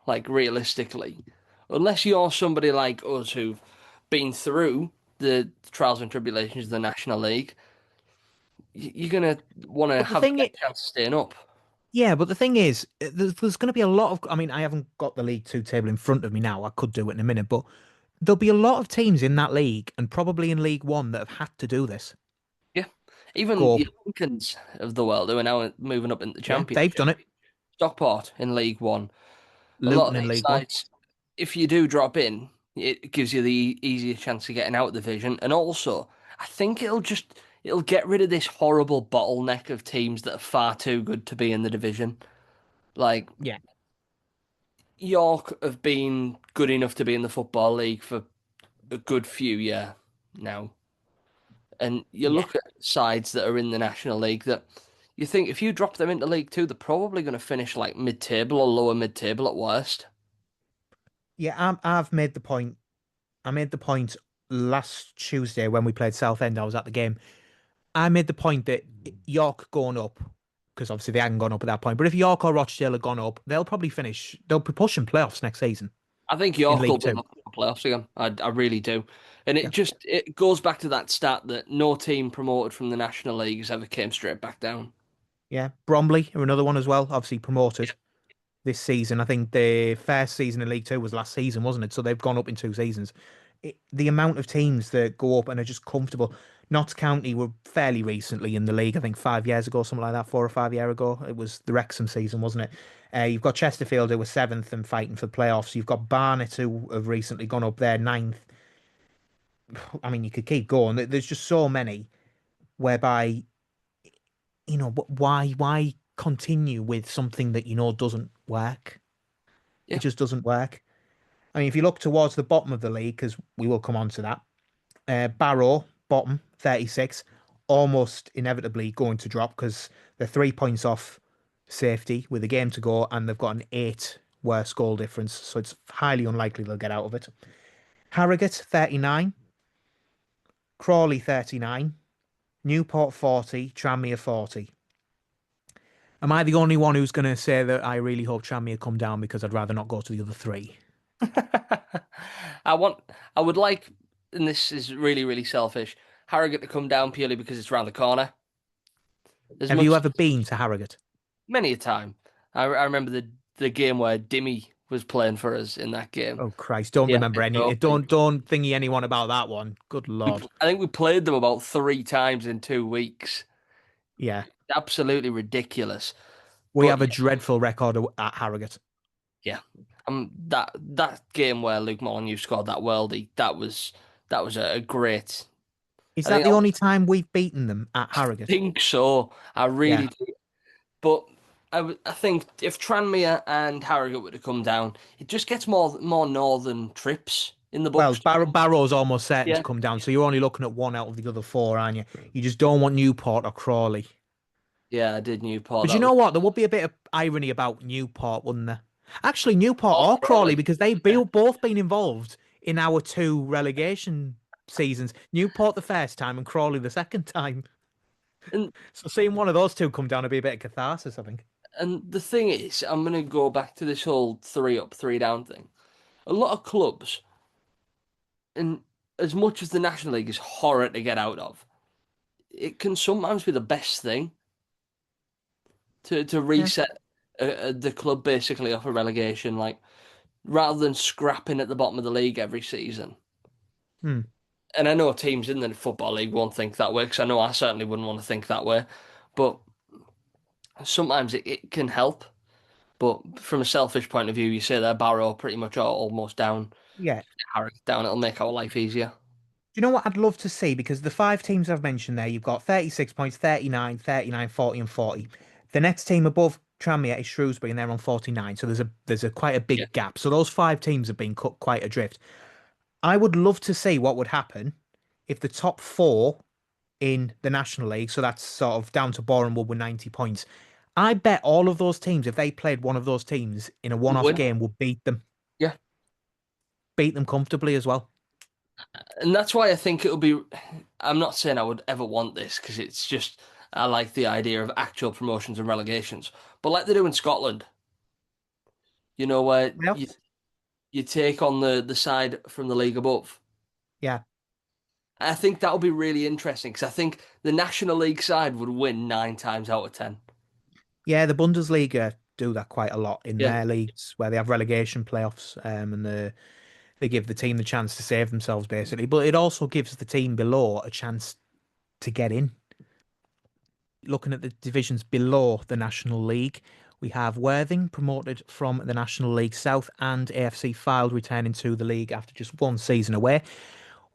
Like realistically, unless you're somebody like us who've been through the trials and tribulations of the National League, you're going to want to but the have the thing, best chance of staying up. yeah, but the thing is, there's going to be a lot of. I mean, I haven't got the League Two table in front of me now. I could do it in a minute, but there'll be a lot of teams in that league and probably in League One that have had to do this. Yeah, even Go the up. Lincolns of the world who are now moving up in the Yeah, they've Championship. done it. Stockport in League One. A lot Luton of in these League One. sides, if you do drop in, it gives you the easier chance of getting out of the division. And also, I think it'll get rid of this horrible bottleneck of teams that are far too good to be in the division. Like Yeah, York have been good enough to be in the Football League for a good few years now. And you yeah. look at sides that are in the National League that you think if you drop them into League Two, they're probably going to finish like mid-table or lower mid-table at worst. Yeah, I've made the point. I made the point last Tuesday when we played Southend. I was at the game. I made the point that York going up, because obviously they hadn't gone up at that point. But if York or Rochdale had gone up, they'll probably finish. They'll be pushing playoffs next season I think in York will League be Two. looking for playoffs again. I really do. And Yeah, it goes back to that stat that no team promoted from the National League has ever came straight back down. yeah. Bromley are another one as well. Obviously promoted this season. I think the first season in League Two was last season, wasn't it? So they've gone up in two seasons. The amount of teams that go up and are just comfortable. Notts County were fairly recently in the league. I think 5 years ago, something like that, 4 or 5 years ago. It was the Wrexham season, wasn't it? You've got Chesterfield who were seventh and fighting for playoffs. You've got Barnet who have recently gone up there ninth. I mean, you could keep going. There's just so many whereby, why continue with something that doesn't work? It Yeah, just doesn't work. I mean, if you look towards the bottom of the league, because we will come on to that, Barrow, bottom, 36, almost inevitably going to drop because they're 3 points off safety with a game to go and they've got an eight worse goal difference. So it's highly unlikely they'll get out of it. Harrogate, 39, Crawley, 39. Newport 40, Tranmere 40. Am I the only one who's going to say that I really hope Tranmere come down because I'd rather not go to the other three? I want, I would like, and this is really, really selfish, Harrogate to come down purely because it's around the corner. As Have you much, ever been to Harrogate? many a time. I remember the game where Dimmy was playing for us in that game. Oh Christ, don't Yeah, remember any. Don't thingy anyone about that one. Good Lord. I think we played them about 3 times in 2 weeks. Yeah, Absolutely ridiculous. we But have a dreadful record at Harrogate. yeah, that game where Luke Molineux scored that worldie, that was a great. Is I that think the only time we've beaten them at I Harrogate? think so. I Yeah. really do. But I think if Tranmere and Harrogate were to come down, it just gets more northern trips in the Well, books. Barrow's almost certain to Yeah, come down, so you're only looking at one out of the other four, aren't you? You just don't want Newport or Crawley. yeah, I did Newport. But you That was know what? There would be a bit of irony about Newport, wouldn't there? Actually, Newport oh, or Crawley, Crawley. because they've Yeah. both been involved in our two relegation seasons. Newport the first time and Crawley the second time. And So seeing one of those two come down would be a bit of catharsis, I think. and the thing is, I'm gonna go back to this whole 3 up, 3 down thing. A lot of clubs, and as much as the National League is horror to get out of, it can sometimes be the best thing to Yeah. reset the club basically off a relegation, like rather than scrapping at the bottom of the league every season. Hmm. And I know teams in the Football League won't think that way because I know I certainly wouldn't want to think that way. But sometimes it can help. But from a selfish point of view, you say that Barrow pretty much are almost down, Yeah. Harrogate down. It'll make our life easier. Do you know what I'd love to see? Because the five teams I've mentioned there, you've got 36 points, 39, 39, 40, and 40. The next team above Tranmere is Shrewsbury, and they're on 49. So there's a quite a Yeah. big gap. So those five teams have been cut quite adrift. I would love to see what would happen if the top four in the National League, so that's sort of down to Bournemouth with 90 points. I bet all of those teams, if they played one of those teams in a Would one-off win. game, would Yeah. beat them comfortably as well. And that's why I think it'll be. I'm not saying I would ever want this because it's just I like the idea of actual promotions and relegations. But like they do in Scotland, where you Playoffs? you take on the side from the league above. Yeah. I think that'll be really interesting because I think the National League side would win 9 times out of 10. Yeah, the Bundesliga do that quite a lot in Yeah, their leagues where they have relegation playoffs, and they give the team the chance to save themselves basically. But it also gives the team below a chance to get in. Looking at the divisions below the National League, we have Worthing promoted from the National League South and AFC Fylde returning to the league after just one season away.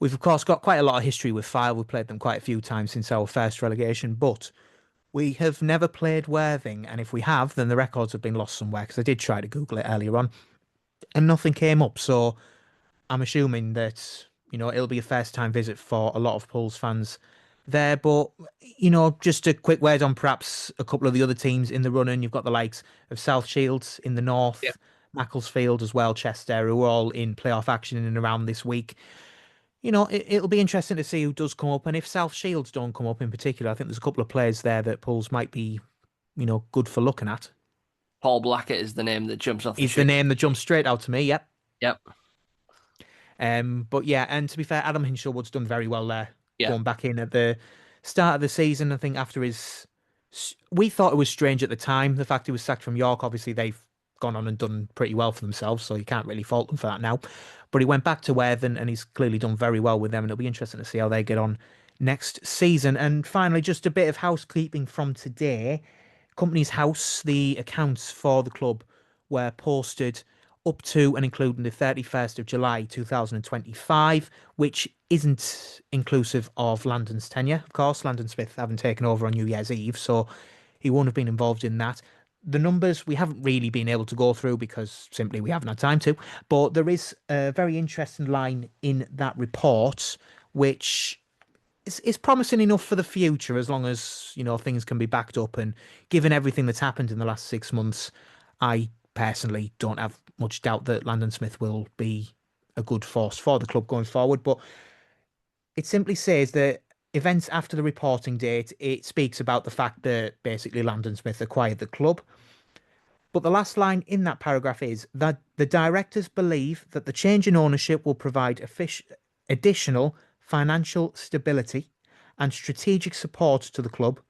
We've of course got quite a lot of history with Fylde. We've played them quite a few times since our first relegation, but we have never played Worthing, and if we have, then the records have been lost somewhere because I did try to Google it earlier on and nothing came up. So I'm assuming that, it'll be a first time visit for a lot of Pulse fans there. But, just a quick word on perhaps a couple of the other teams in the running. You've got the likes of South Shields in the yeah. north, Macclesfield as well, Chester, who are all in playoff action in and around this week. It'll be interesting to see who does come up. And if South Shields don't come up in particular, I think there's a couple of players there that Pulse might be, good for looking at. Paul Blackett is the name that jumps off the He's the sheet. name that jumps straight out to me. Yep. Yep. But yeah, and to be fair, Adam Hinshelwood's done very well there, Yeah. going back in at the start of the season. I think after we thought it was strange at the time, the fact he was sacked from York. Obviously, they've gone on and done pretty well for themselves, so you can't really fault them for that now. But he went back to Worthing, and he's clearly done very well with them, and it'll be interesting to see how they get on next season. And finally, just a bit of housekeeping from today. Company's House, the accounts for the club were posted up to and including the 31st of July 2025, which isn't inclusive of Landon's tenure. Of course, Landon Smith having taken over on New Year's Eve, so he won't have been involved in that. The numbers we haven't really been able to go through because simply we haven't had time to, but there is a very interesting line in that report which is promising enough for the future as long as, things can be backed up. And given everything that's happened in the last 6 months, I personally don't have much doubt that Landon Smith will be a good force for the club going forward. But it simply says that events after the reporting date, it speaks about the fact that basically Landon Smith acquired the club. But the last line in that paragraph is that the directors believe that the change in ownership will provide additional financial stability and strategic support to the club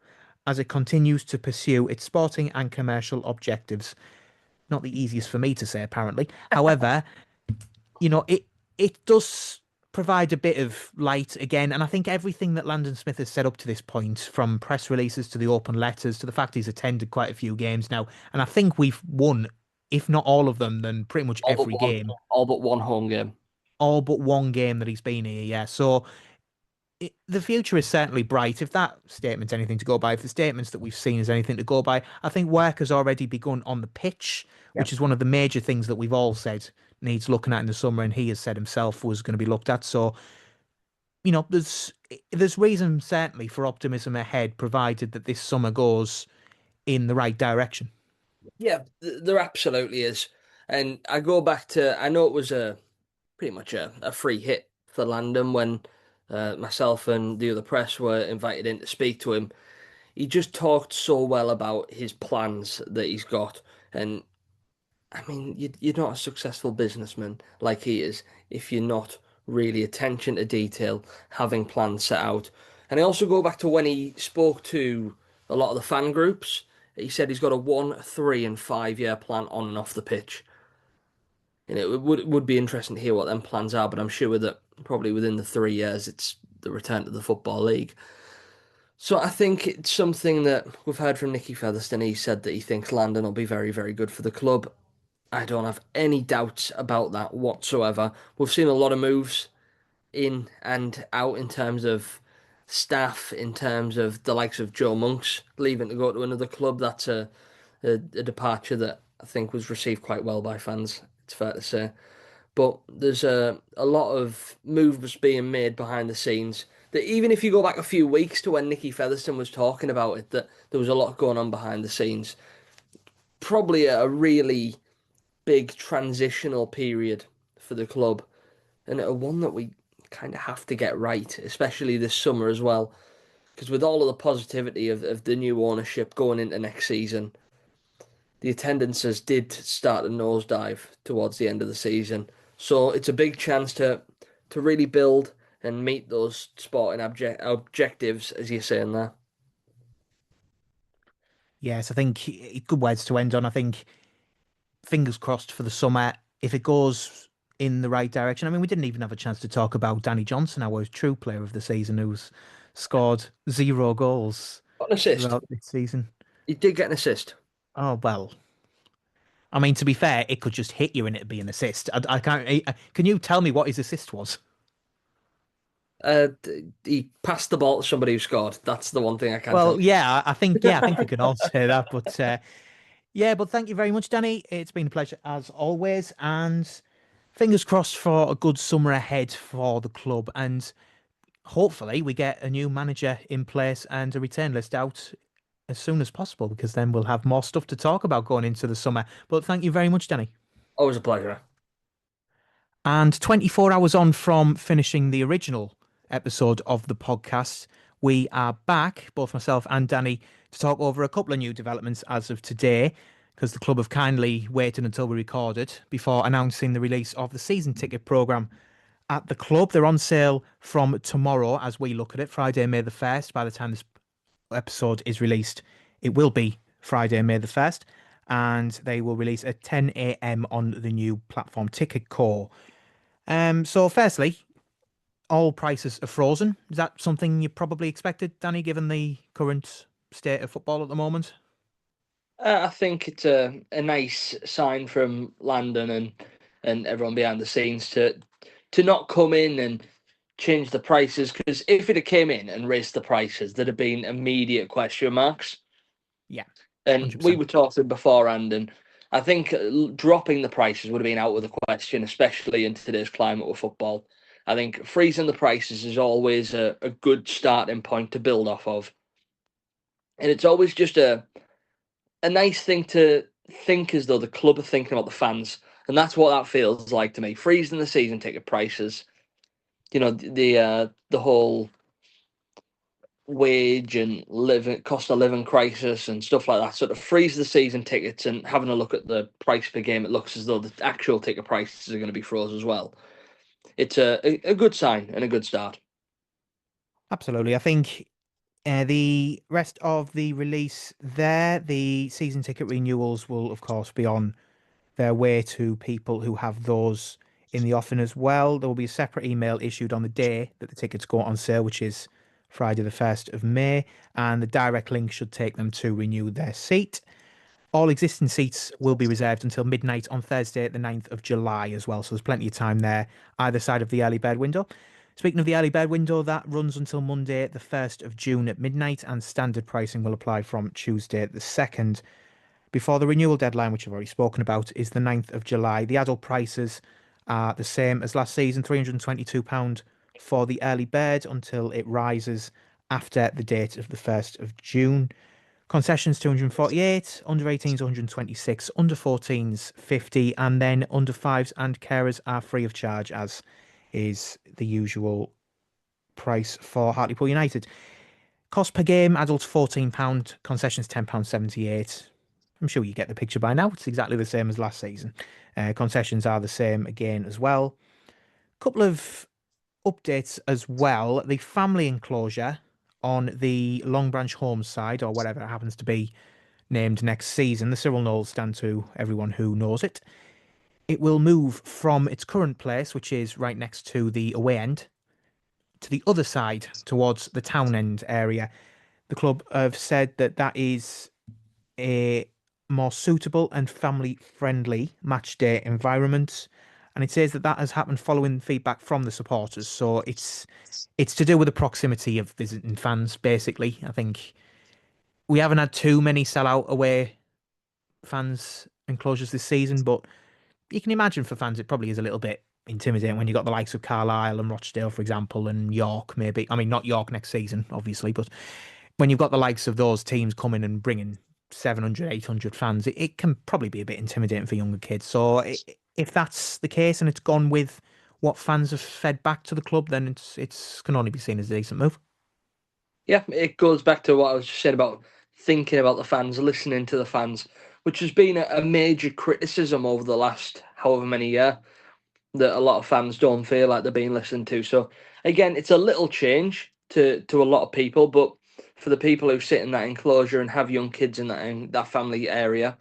as it continues to pursue its sporting and commercial objectives. Not the easiest for me to say, apparently. However, it does provide a bit of light again, and I think everything that Landon Smith has said up to this point, from press releases to the open letters to the fact he's attended quite a few games now, and I think we've won, if not all of them, then pretty much All but every one, game, all but one home game. all but one game that he's been here. Yeah, so the future is certainly bright. If that statement's anything to go by, if the statements that we've seen is anything to go by, I think work has already begun on the pitch, Yeah. which is one of the major things that we've all said needs looking at in the summer, and he has said himself was going to be looked at. So, there's reason certainly for optimism ahead, provided that this summer goes in the right direction. Yeah, there absolutely is. And I go back to, I know it was a pretty much a free hit for Landon when myself and the other press were invited in to speak to him. He just talked so well about his plans that he's got. And I mean, you're not a successful businessman like he is if you're not really attention to detail, having plans set out. And I also go back to when he spoke to a lot of the fan groups. He said he's got a 1, 3, and 5 year plan on and off the pitch. And it would be interesting to hear what them plans are, but I'm sure that probably within the 3 years it's the return to the Football League. So I think it's something that we've heard from Nicky Featherstone. He said that he thinks Landon will be very, very good for the club. I don't have any doubts about that whatsoever. We've seen a lot of moves in and out in terms of staff, in terms of the likes of Joe Monks leaving to go to another club. That's a departure that I think was received quite well by fans, it's fair to say. But there's a lot of moves being made behind the scenes that even if you go back a few weeks to when Nicky Featherstone was talking about it, that there was a lot going on behind the scenes. Probably a really big transitional period for the club, and a one that we kind of have to get right, especially this summer as well. Because with all of the positivity of the new ownership going into next season, the attendances did start a nosedive towards the end of the season. So it's a big chance to really build and meet those sporting objectives, as you're saying there. Yes, I think good words to end on. I think fingers crossed for the summer. If it goes in the right direction, I mean, we didn't even have a chance to talk about Danny Johnson, our true player of the season, who's scored 0 goals Got an assist. throughout this season. He did get an assist. Oh, well. I mean, to be fair, it could just hit you and it'd be an assist. I can't. Can you tell me what his assist was? He passed the ball to somebody who scored. That's the one thing I can tell Well, yeah, I think we can all say that. But yeah, but thank you very much, Danny. It's been a pleasure as always, and fingers crossed for a good summer ahead for the club, and hopefully we get a new manager in place and a return list out as soon as possible, because then we'll have more stuff to talk about going into the summer. But thank you very much, Danny. Always a pleasure. And 24 hours on from finishing the original episode of the podcast, we are back, both myself and Danny, to talk over a couple of new developments as of today, because the club have kindly waited until we recorded before announcing the release of the season ticket programme at the club. They're on sale from tomorrow as we look at it, Friday, May the 1st. By the time this episode is released, it will be Friday, May the 1st, and they will release at 10 a.m. on the new platform Ticket Core. So firstly, all prices are frozen. Is that something you probably expected, Danny, given the current state of football at the moment? I think it's a nice sign from Landon and everyone behind the scenes to not come in and change the prices, because if it had came in and raised the prices, there'd have been immediate question marks. Yeah, And we 100%. were talking beforehand, and I think dropping the prices would have been out of the question, especially in today's climate with football. I think freezing the prices is always a good starting point to build off of. And it's always just a nice thing to think as though the club are thinking about the fans. And that's what that feels like to me. Freezing the season ticket prices, the whole wage and living cost of living crisis and stuff like that, sort of freeze the season tickets and having a look at the price per game, it looks as though the actual ticket prices are going to be froze as well. It's a good sign and a good start. Absolutely. I think the rest of the release there, the season ticket renewals will, of course, be on their way to people who have those in the offing as well. There will be a separate email issued on the day that the tickets go on sale, which is Friday, the 1st of May, and the direct link should take them to renew their seat. All existing seats will be reserved until midnight on Thursday, the 9th of July as well. So there's plenty of time there, either side of the early bird window. Speaking of the early bird window, that runs until Monday, the 1st of June at midnight, and standard pricing will apply from Tuesday, the 2nd. Before the renewal deadline, which I've already spoken about, is the 9th of July. The adult prices are the same as last season, £322 for the early bird until it rises after the date of the 1st of June. Concessions 248, under 18s 126, under 14s 50, and then under 5s and carers are free of charge, as is the usual price for Hartlepool United. Cost per game, adults £14, concessions £10.78. I'm sure you get the picture by now. It's exactly the same as last season. Concessions are the same again as well. Couple of updates as well. The family enclosure on the Long Branch Homes side, or whatever it happens to be named next season, the Cyril Knowles stand to everyone who knows it. It will move from its current place, which is right next to the away end, to the other side towards the town end area. The club have said that that is a more suitable and family friendly match day environment. And it says that that has happened following feedback from the supporters. So it's to do with the proximity of visiting fans, basically. I think we haven't had too many sellout away fans enclosures this season, but you can imagine for fans it probably is a little bit intimidating when you've got the likes of Carlisle and Rochdale, for example, and York, maybe. I mean, not York next season, obviously, but when you've got the likes of those teams coming and bringing 700, 800 fans, it can probably be a bit intimidating for younger kids. So if that's the case and it's gone with what fans have fed back to the club, then it's can only be seen as a decent move. Yeah, it goes back to what I was just saying about thinking about the fans, listening to the fans, which has been a major criticism over the last however many years that a lot of fans don't feel like they're being listened to. So again, it's a little change to a lot of people, but for the people who sit in that enclosure and have young kids in that family area,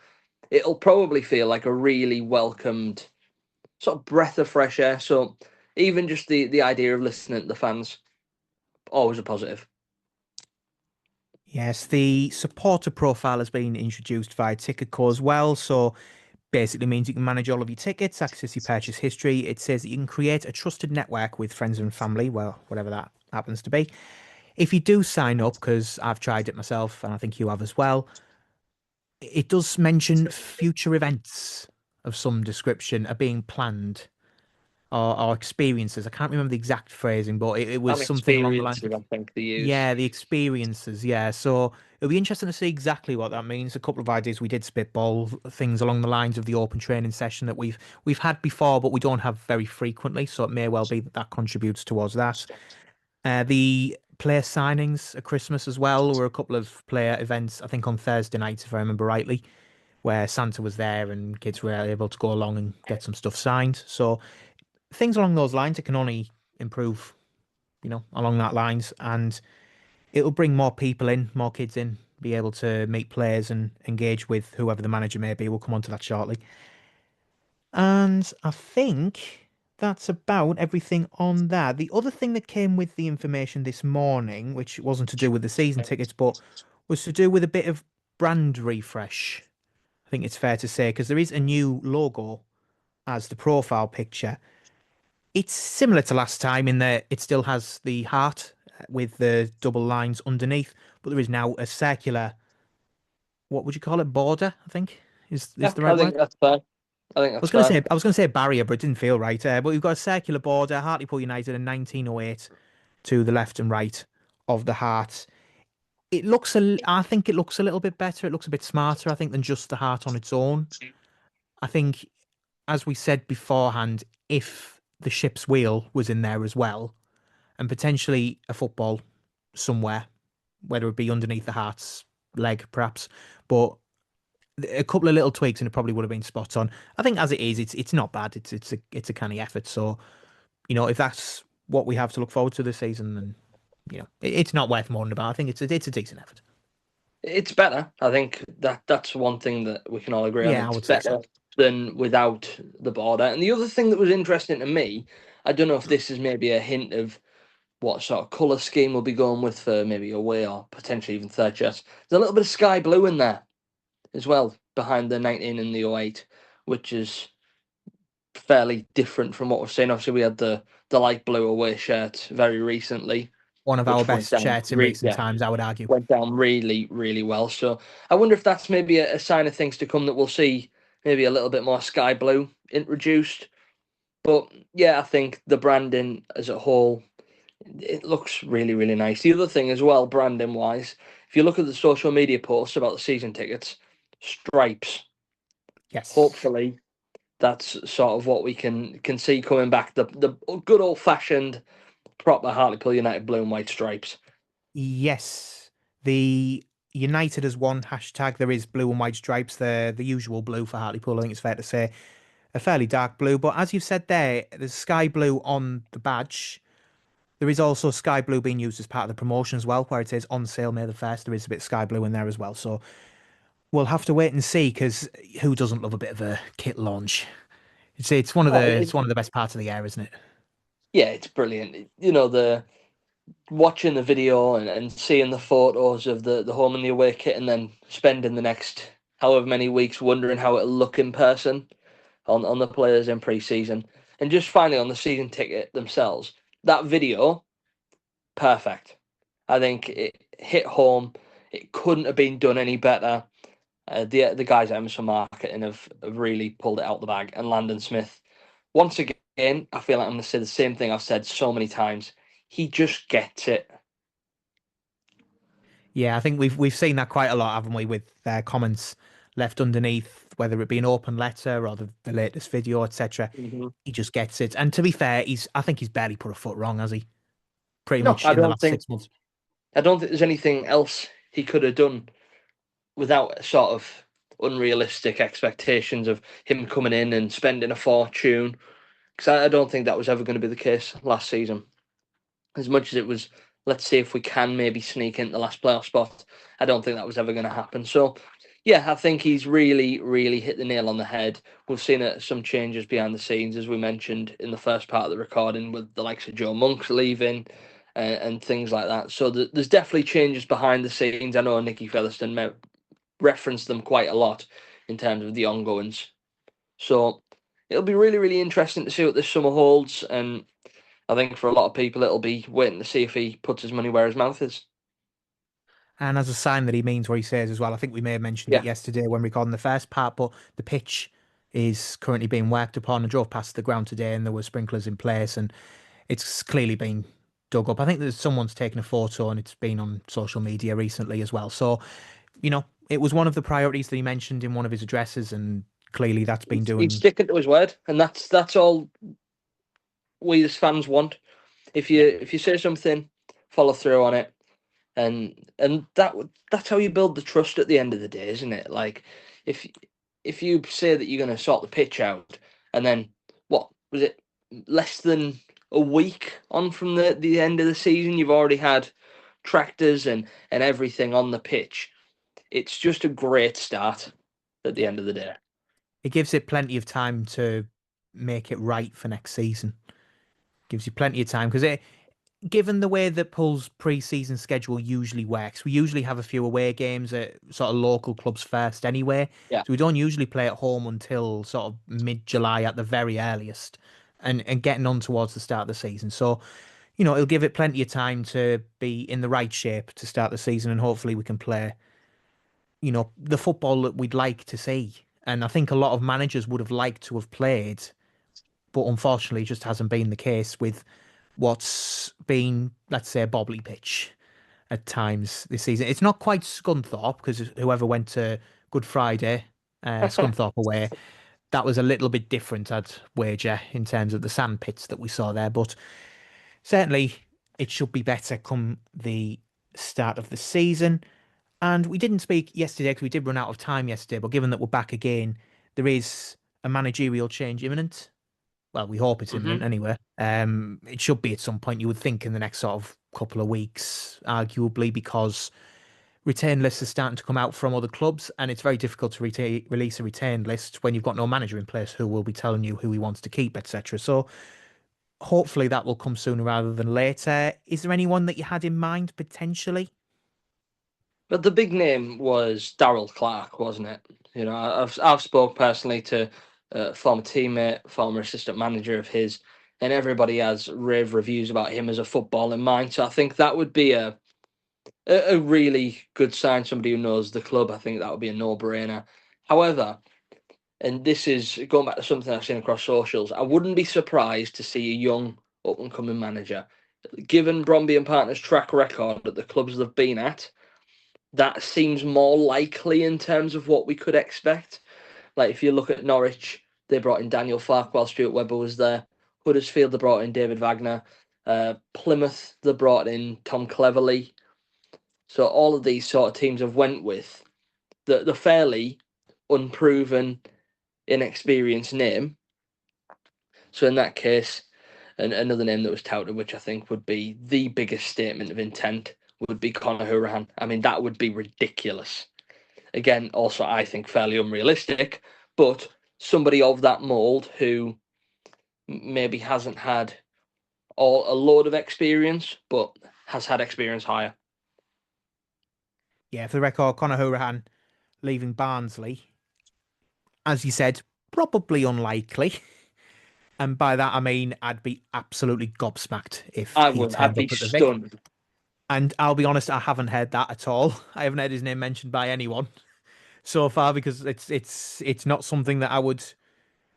it'll probably feel like a really welcomed sort of breath of fresh air. So even just the idea of listening to the fans, always a positive. Yes, the supporter profile has been introduced via Ticketco as well. So basically means you can manage all of your tickets, access your purchase history. It says that you can create a trusted network with friends and family, well, whatever that happens to be. If you do sign up, because I've tried it myself and I think you have as well, it does mention future events of some description are being planned or experiences. I can't remember the exact phrasing, but it was I'm something along the lines experiencing, of, I think, the use. yeah, the experiences. Yeah. So it'll be interesting to see exactly what that means. A couple of ideas we did spitball things along the lines of the open training session that we've had before, but we don't have very frequently. So it may well be that that contributes towards that. The player signings at Christmas as well were a couple of player events, I think on Thursday night, if I remember rightly, where Santa was there and kids were able to go along and get some stuff signed. So things along those lines, it can only improve, along that lines, and it'll bring more people in, more kids in, be able to meet players and engage with whoever the manager may be. We'll come on to that shortly. And I think that's about everything on that. The other thing that came with the information this morning, which wasn't to do with the season tickets, but was to do with a bit of brand refresh. I think it's fair to say, because there is a new logo as the profile picture. It's similar to last time in that it still has the heart with the double lines underneath, but there is now a circular, what would you call it? Border, I think is Yeah, the right I word. think that's fair. I think that's fair. I was gonna say barrier, but it didn't feel right. But we've got a circular border, Hartlepool United in 1908 to the left and right of the heart. I think it looks a little bit better. It looks a bit smarter, I think, than just the heart on its own. I think, as we said beforehand, if the ship's wheel was in there as well, and potentially a football somewhere. whether it be underneath the Hearts leg, perhaps. But a couple of little tweaks and it probably would have been spot on. I think as it is, it's not bad. It's a canny effort. So if that's what we have to look forward to this season, then it's not worth mourning about. I think it's a decent effort. It's better. I think that's one thing that we can all agree on. Yeah, I It's would say better so. than without the border. And the other thing that was interesting to me, I don't know if this is maybe a hint of what sort of colour scheme we'll be going with for maybe away or potentially even third shirt. There's a little bit of sky blue in there as well behind the 19 and the 08, which is fairly different from what we've seen. Obviously, we had the light blue away shirt very recently, One of our which best shirts in recent times, I would argue. went down really, really well. So I wonder if that's maybe a sign of things to come that we'll see maybe a little bit more sky blue introduced. But yeah, I think the branding as a whole, it looks really, really nice. The other thing as well, branding wise, if you look at the social media posts about the season tickets, stripes. Yes. Hopefully, that's sort of what we can see coming back. The good old fashioned proper Hartlepool United blue and white stripes. Yes. The United as one hashtag. There is blue and white stripes. The usual blue for Hartlepool. I think it's fair to say a fairly dark blue. But as you've said there, there's sky blue on the badge. There is also sky blue being used as part of the promotion as well, where it says on sale May the 1st. There is a bit of sky blue in there as well. So we'll have to wait and see because who doesn't love a bit of a kit launch? It's one of the Oh, it's one of the best parts of the year, isn't it? yeah, it's brilliant. You know, the watching the video and seeing the photos of the home and the away kit, and then spending the next however many weeks wondering how it'll look in person on the players in pre-season, and just finally on the season ticket themselves. That video, perfect. I think it hit home. It couldn't have been done any better. The guys at Emerson Marketing have really pulled it out the bag, and Landon Smith, once again, I feel like I'm going to say the same thing I've said so many times. He just gets it. Yeah, I think we've seen that quite a lot, haven't we, with comments left underneath, whether it be an open letter or the latest video, etc. Mhm. He just gets it. And to be fair, I think he's barely put a foot wrong, has he? Pretty No, much in the last 6 months. I don't think there's anything else he could have done without sort of unrealistic expectations of him coming in and spending a fortune. Because I don't think that was ever going to be the case last season. As much as it was, let's see if we can maybe sneak into the last playoff spot, I don't think that was ever going to happen. So, yeah, I think he's really, really hit the nail on the head. We've seen some changes behind the scenes, as we mentioned in the first part of the recording, with the likes of Joe Monks leaving and things like that. So there's definitely changes behind the scenes. I know Nicky Featherstone referenced them quite a lot in terms of the ongoings. So it'll be really, really interesting to see what this summer holds. And I think for a lot of people, it'll be waiting to see if he puts his money where his mouth is. And as a sign that he means what he says as well, I think we may have mentioned it Yeah. yesterday when recording the first part, but the pitch is currently being worked upon. I drove past the ground today and there were sprinklers in place and it's clearly been dug up. I think there's someone's taken a photo and it's been on social media recently as well. So, it was one of the priorities that he mentioned in one of his addresses and clearly that's been He's doing. sticking to his word, and that's all we as fans want. Yeah. If you say something, follow through on it, and that's how you build the trust at the end of the day, isn't it? Like if if you say that you're going to sort the pitch out, and then what was it, less than a week on from the end of the season, you've already had tractors and everything on the pitch. It's just a great start at the end of the day. It gives it plenty of time to make it right for next season. Gives you plenty of time because given the way that Pull's pre-season schedule usually works, we usually have a few away games at sort of local clubs first anyway. Yeah. So we don't usually play at home until sort of mid-July at the very earliest and getting on towards the start of the season. So, it'll give it plenty of time to be in the right shape to start the season and hopefully we can play, the football that we'd like to see. And I think a lot of managers would have liked to have played, but unfortunately it just hasn't been the case with what's been, let's say, a bobbly pitch at times this season. It's not quite Scunthorpe because whoever went to Good Friday, Scunthorpe away, that was a little bit different, I'd wager, in terms of the sand pits that we saw there. But certainly it should be better come the start of the season. And we didn't speak yesterday because we did run out of time yesterday. But given that we're back again, there is a managerial change imminent. Well, we hope it's imminent Hmm. anyway. It should be at some point, you would think, in the next sort of couple of weeks, arguably, because return lists are starting to come out from other clubs, and it's very difficult to release a return list when you've got no manager in place who will be telling you who he wants to keep, etc. So hopefully that will come sooner rather than later. Is there anyone that you had in mind potentially? But the big name was Daryl Clark, wasn't it? You know, I've spoke personally to a former teammate, former assistant manager of his, and everybody has rave reviews about him as a footballing mind. So I think that would be a really good sign. Somebody who knows the club, I think that would be a no brainer. However, and this is going back to something I've seen across socials, I wouldn't be surprised to see a young up and coming manager. Given Bromby and Partners' track record at the clubs they've been at, that seems more likely in terms of what we could expect. Like if you look at Norwich, they brought in Daniel Fark while Stuart Webber was there. Huddersfield, they brought in David Wagner. Plymouth, they brought in Tom Cleverley. So all of these sort of teams have went with the fairly unproven, inexperienced name. So in that case, another name that was touted, which I think would be the biggest statement of intent, would be Conor Hourihane. I mean, that would be ridiculous. Again, also I think fairly unrealistic, but somebody of that mold who maybe hasn't had a load of experience, but has had experience higher. Yeah, for the record, Conor Hourihane leaving Barnsley, as you said, probably unlikely. And by that I mean I'd be absolutely gobsmacked if I he would. I'd turned be up at the Vic. stunned. And I'll be honest, I haven't heard that at all. I haven't heard his name mentioned by anyone so far because it's not something that I would.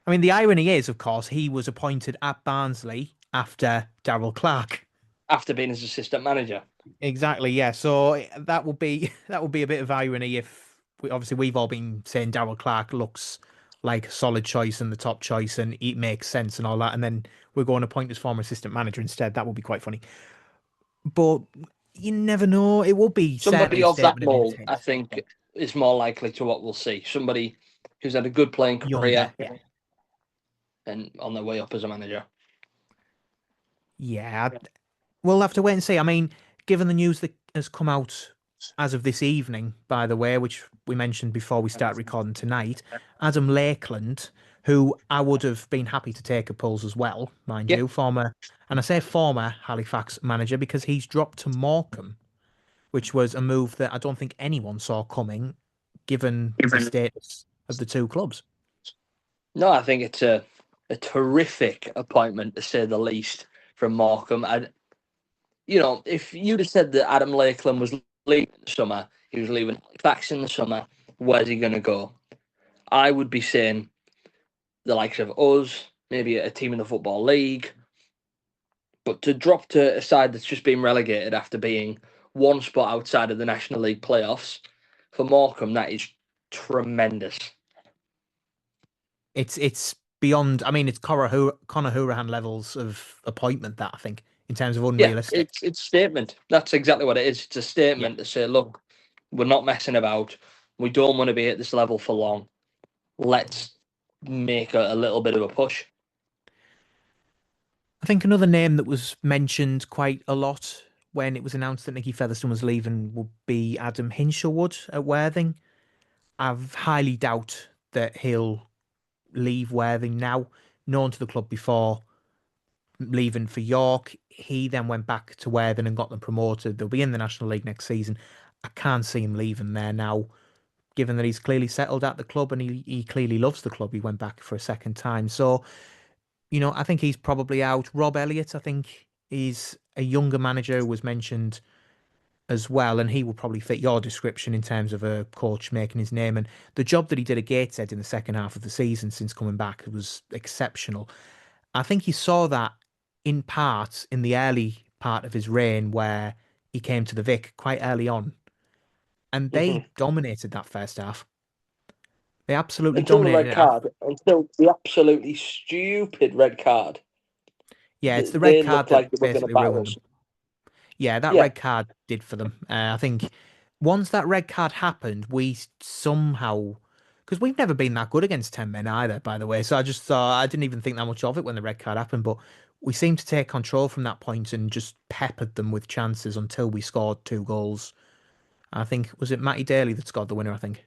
I mean, the irony is, of course, he was appointed at Barnsley after Darrell Clark. After being his assistant manager. Exactly, yeah. So that would be that would be a bit of irony if obviously we've all been saying Darrell Clark looks like a solid choice and the top choice and it makes sense and all that, and then we're going to appoint his former assistant manager instead. That would be quite funny. But you never know. It will be certainly Somebody a of that statement of mold, I intent. think, is more likely to what we'll see. Somebody who's had a good playing Younger, career yeah. and on their way up as a manager. Yeah, we'll have to wait and see. I mean, given the news that has come out as of this evening, by the way, which we mentioned before we start recording tonight, Adam Lakeland, who I would have been happy to take a pulse as well, mind Yeah, you, former, and I say former Halifax manager because he's dropped to Morecambe, which was a move that I don't think anyone saw coming, given the status of the two clubs. no, I think it's a terrific appointment to say the least from Morecambe. And if you'd have said that Adam Lakeland was leaving in the summer, he was leaving Halifax in the summer, where's he going to go? I would be saying the likes of us, maybe a team in the Football League, but to drop to a side that's just been relegated after being one spot outside of the National League playoffs, for Morecambe, that is tremendous. It's beyond. I mean, it's Conor Hourihane levels of appointment that I think in terms of Yeah, unrealistic. it's statement. That's exactly what it is. It's a Yeah, statement to say, look, we're not messing about. We don't want to be at this level for long. Let's make a little bit of a push. I think another name that was mentioned quite a lot when it was announced that Nicky Featherstone was leaving would be Adam Hinshelwood at Worthing. I've highly doubt that he'll leave Worthing now. Known to the club before leaving for York, he then went back to Worthing and got them promoted. They'll be in the National League next season. I can't see him leaving there now, given that he's clearly settled at the club and he clearly loves the club. He went back for a second time. So, I think he's probably out. Rob Elliott, I think, is a younger manager who was mentioned as well, and he will probably fit your description in terms of a coach making his name. And the job that he did at Gateshead in the second half of the season since coming back was exceptional. I think he saw that in part in the early part of his reign where he came to the Vic quite early on, and they Hmm. dominated that first half. They absolutely Until the red dominated it. card, until the absolutely stupid red card, Yeah, it's the red they card looked that like they were going to basically battle ruined us. them. Yeah, that Yeah, red card did for them. I think once that red card happened, we somehow, because we've never been that good against 10 men either, by the way. So I just thought, I didn't even think that much of it when the red card happened, but we seemed to take control from that point and just peppered them with chances until we scored 2 goals. I think, was it Matty Daly that scored the winner, I think?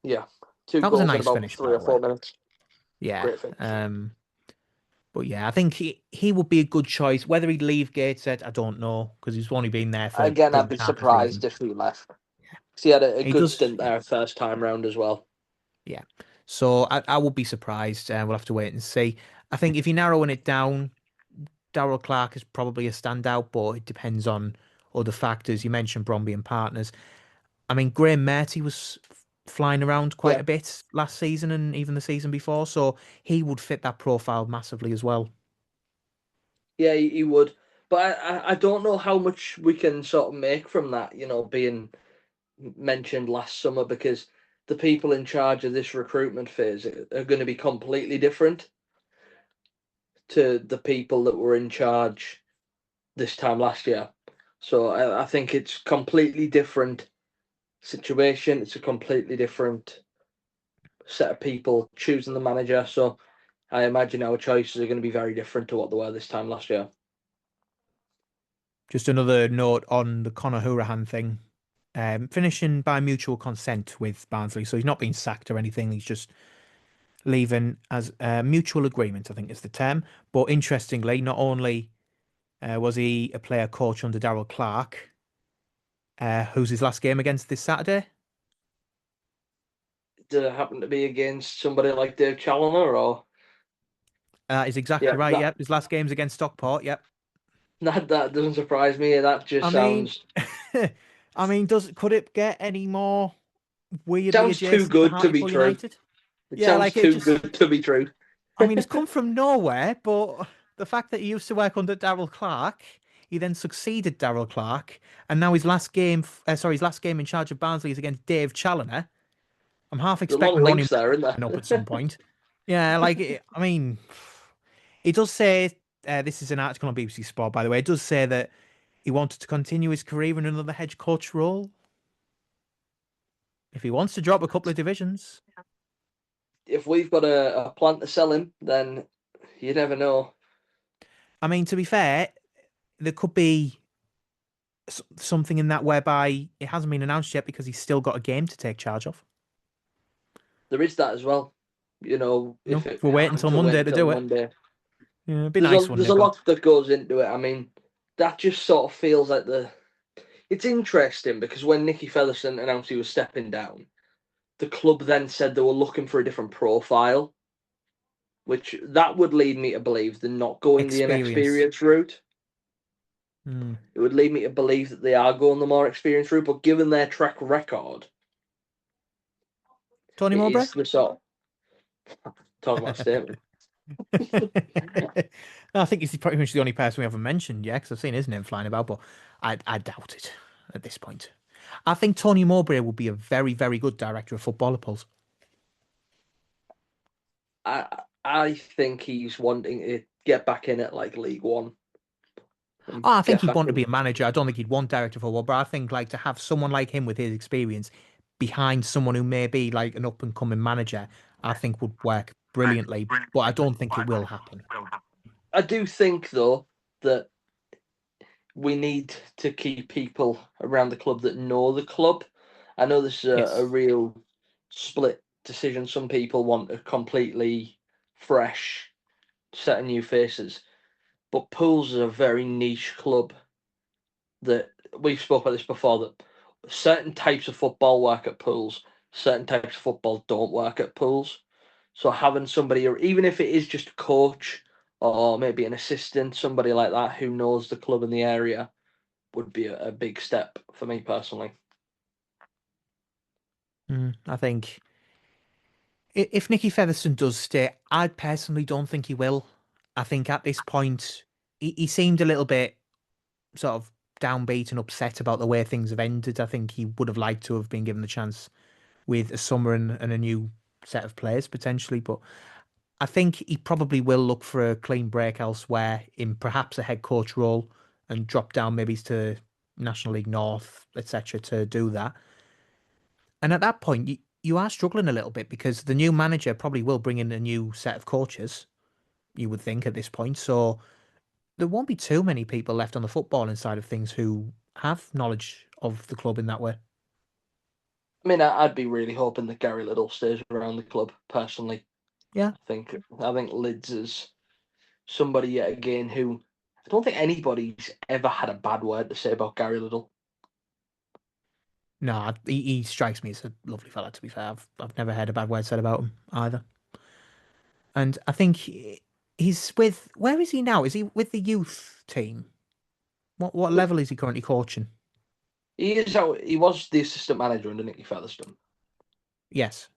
yeah. Two That was a goals in nice about finish, by three or the way. four minutes. Yeah. Great finish. But yeah, I think he would be a good choice. Whether he'd leave Gateshead, I don't know, because he's only been there for Again, I'd good be half the season. surprised if he left. 'Cause he had a He good does, stint yeah. there first time round as well. Yeah. So I would be surprised. We'll have to wait and see. I think if you're narrowing it down, Darrell Clark is probably a standout, but it depends on other factors. You mentioned Bromby and partners. I mean, Graham Merty was flying around quite Yeah, a bit last season and even the season before, so he would fit that profile massively as well. yeah, he would. But I don't know how much we can sort of make from that, being mentioned last summer because the people in charge of this recruitment phase are going to be completely different to the people that were in charge this time last year. So I think it's completely different situation. It's a completely different set of people choosing the manager. So I imagine our choices are going to be very different to what they were this time last year. Just another note on the Conor Hourihane thing. Finishing by mutual consent with Barnsley, so he's not been sacked or anything. He's just leaving as a mutual agreement, I think is the term. But interestingly, not only was he a player coach under Darrell Clark, who's his last game against this Saturday? Did it happen to be against somebody like Dave Challoner or Is exactly yeah, right. that Yep, his last game's against Stockport. Yep. that doesn't surprise me. That just I mean, sounds I mean, does could it get any more weirdly sounds too adjacent to good to be Hartlepool true. United? It Yeah, sounds like it too just. good to be true. I mean, it's come from nowhere, but the fact that he used to work under Darrell Clark, he then succeeded Darrell Clark, and now his last game in charge of Barnsley is against Dave Challoner. I'm half There's a lot of expecting Ronnie links there, isn't up at there? some point. Yeah, I mean, it does say this is an article on BBC Sport, by the way. It does say that he wanted to continue his career in another head coach role if he wants to drop a couple of divisions. If we've got a plan to sell him, then you never know. I mean, to be fair, there could be something in that whereby it hasn't been announced yet because he's still got a game to take charge of. There is that as well. If it If we're waiting happened until to wait Monday to until do it, Monday, yeah, it'd be there's nice, a wouldn't there's it? a But lot that goes into it. I mean, that just sort of feels like it's interesting because when Nicky Featherstone announced he was stepping down, the club then said they were looking for a different profile, which that would lead me to believe they're not going the experience. inexperienced route. Hmm. It would lead me to believe that they are going the more experienced route, but given their track record, Tony it Mowbray? is the sort talk about statement. I think he's pretty much the only person we haven't mentioned yet because I've seen his name flying about, but I doubt it at this point. I think Tony Mowbray will be a very, very good director of football at Pulse. I think he's wanting to get back in at like League One and Oh, I think get he'd back want to in. be a manager. I don't think he'd want director of football, but I think like to have someone like him with his experience behind someone who may be like an up and coming manager, I think would work brilliantly. But I don't think it will happen. I do think though that we need to keep people around the club that know the club. I know this is a Yes. real split decision. Some people want a completely fresh set of new faces, but Pools is a very niche club that we've spoke about this before. That certain types of football work at Pools, certain types of football don't work at Pools. So having somebody, or even if it is just a coach or maybe an assistant, somebody like that who knows the club in the area would be a big step for me personally. I think if Nicky Featherstone does stay, I personally don't think he will. I think at this point, he seemed a little bit sort of downbeat and upset about the way things have ended. I think he would have liked to have been given the chance with a summer and a new set of players potentially. But I think he probably will look for a clean break elsewhere in perhaps a head coach role. and drop down maybe to National League North, etc., to do that. And at that point, you are struggling a little bit because the new manager probably will bring in a new set of coaches, you would think at this point. So there won't be too many people left on the footballing side of things who have knowledge of the club in that way. I mean, I'd be really hoping that Gary Liddell stays around the club. Personally, Yeah. I think Lids is somebody yet again who I don't think anybody's ever had a bad word to say about Gary Liddell. No, he strikes me as a lovely fella, to be fair. I've never heard a bad word said about him either. And I think he's with, where is he now? Is he with the youth team? What But level is he currently coaching? he was the assistant manager under Nicky Featherstone, Yes.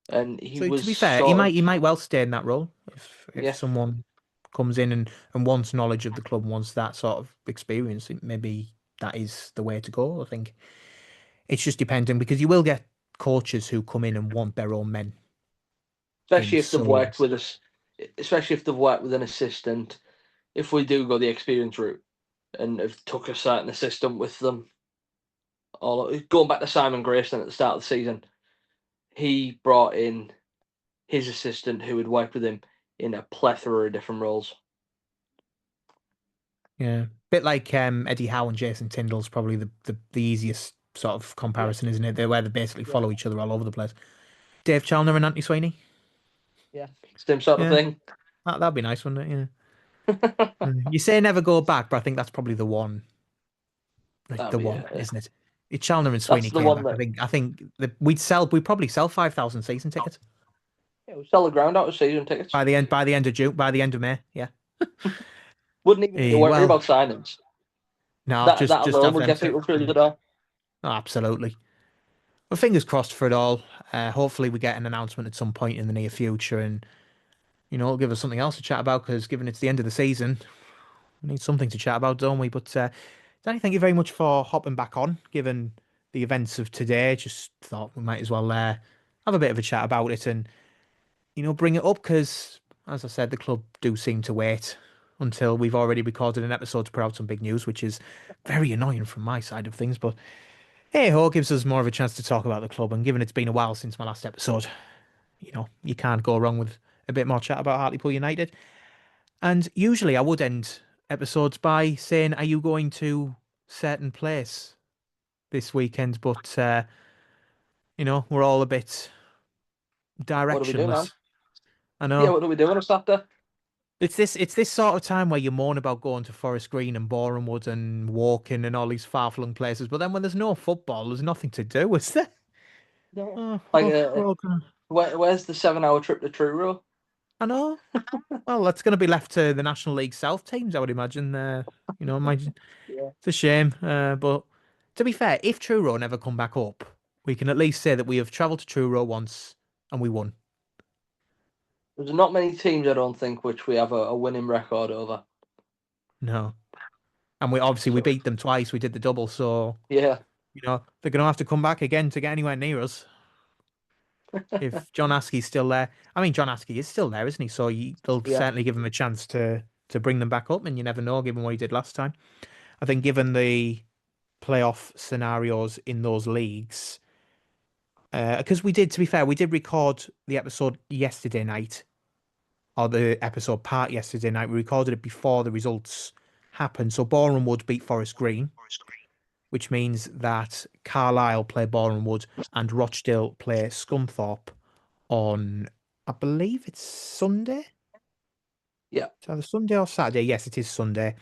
and he So to was be fair, sort of he might well stay in that role if yeah. someone comes in and wants knowledge of the club, wants that sort of experience, maybe that is the way to go. I think it's just depending because you will get coaches who come in and want their own men in. Especially if they've So worked with us, especially if they've worked with an assistant. If we do go the experience route and have took a certain assistant with them, all going back to Simon Grayson at the start of the season, he brought in his assistant who had worked with him in a plethora of different roles. yeah, bit like Eddie Howe and Jason Tyndall's probably the easiest sort of Yeah, comparison, isn't it? They're where they basically yeah, follow each other all over the place. Dave Chalner and Anthony Sweeney. yeah. Same sort of Yeah, thing. that'd be nice, wouldn't it? Yeah. You say never go back, but I think that's probably the one. That'd The be one, it. isn't it? If Chalner and That's Sweeney the came one back, that I think we'd probably sell 5,000 season tickets yeah, we sell the ground out of season tickets. by the end of June, by the end of May. Yeah. Wouldn't even need to worry Well, about signings. no, That just alone have would them get to. people through Yeah. the door. Oh, absolutely. Well, fingers crossed for it all. Hopefully, we get an announcement at some point in the near future, and it'll give us something else to chat about. Because given it's the end of the season, we need something to chat about, don't we? But Danny, thank you very much for hopping back on. Given the events of today, just thought we might as well have a bit of a chat about it and bring it up because, as I said, the club do seem to wait until we've already recorded an episode to put out some big news, which is very annoying from my side of things. But hey ho, gives us more of a chance to talk about the club. And given it's been a while since my last episode, you can't go wrong with a bit more chat about Hartlepool United. And usually I would end episodes by saying, are you going to certain place this weekend? But, we're all a bit What do we do now? directionless. I Yeah, know. what do we do on a Saturday? It's this sort of time where you moan about going to Forest Green and Borehamwood and walking and all these far-flung places, but then when there's no football, there's nothing to do, is there? No. Oh, Like, we're all gonna. where's the 7 hour trip to Truro? I know. Well, that's going to be left to the National League South teams, I would imagine. Imagine Yeah. it's a shame, but to be fair, if Truro never come back up, we can at least say that we have travelled to Truro once and we won. There's not many teams, I don't think, which we have a winning record over. No, and we So, beat them twice. We did the double, so yeah. they're going to have to come back again to get anywhere near us. If John Askey's still there. I mean, John Askey is still there, isn't he? So they'll Yeah. certainly give him a chance to bring them back up, and you never know, given what he did last time. I think given the playoff scenarios in those leagues, because to be fair, we did record the episode yesterday night, or the episode part yesterday night. We recorded it before the results happened. So Boreham Wood beat Forest Green, which means that Carlisle play Boreham Wood and Rochdale play Scunthorpe on, I believe it's Sunday. Yeah. It's either Sunday or Saturday. Yes, it is Sunday.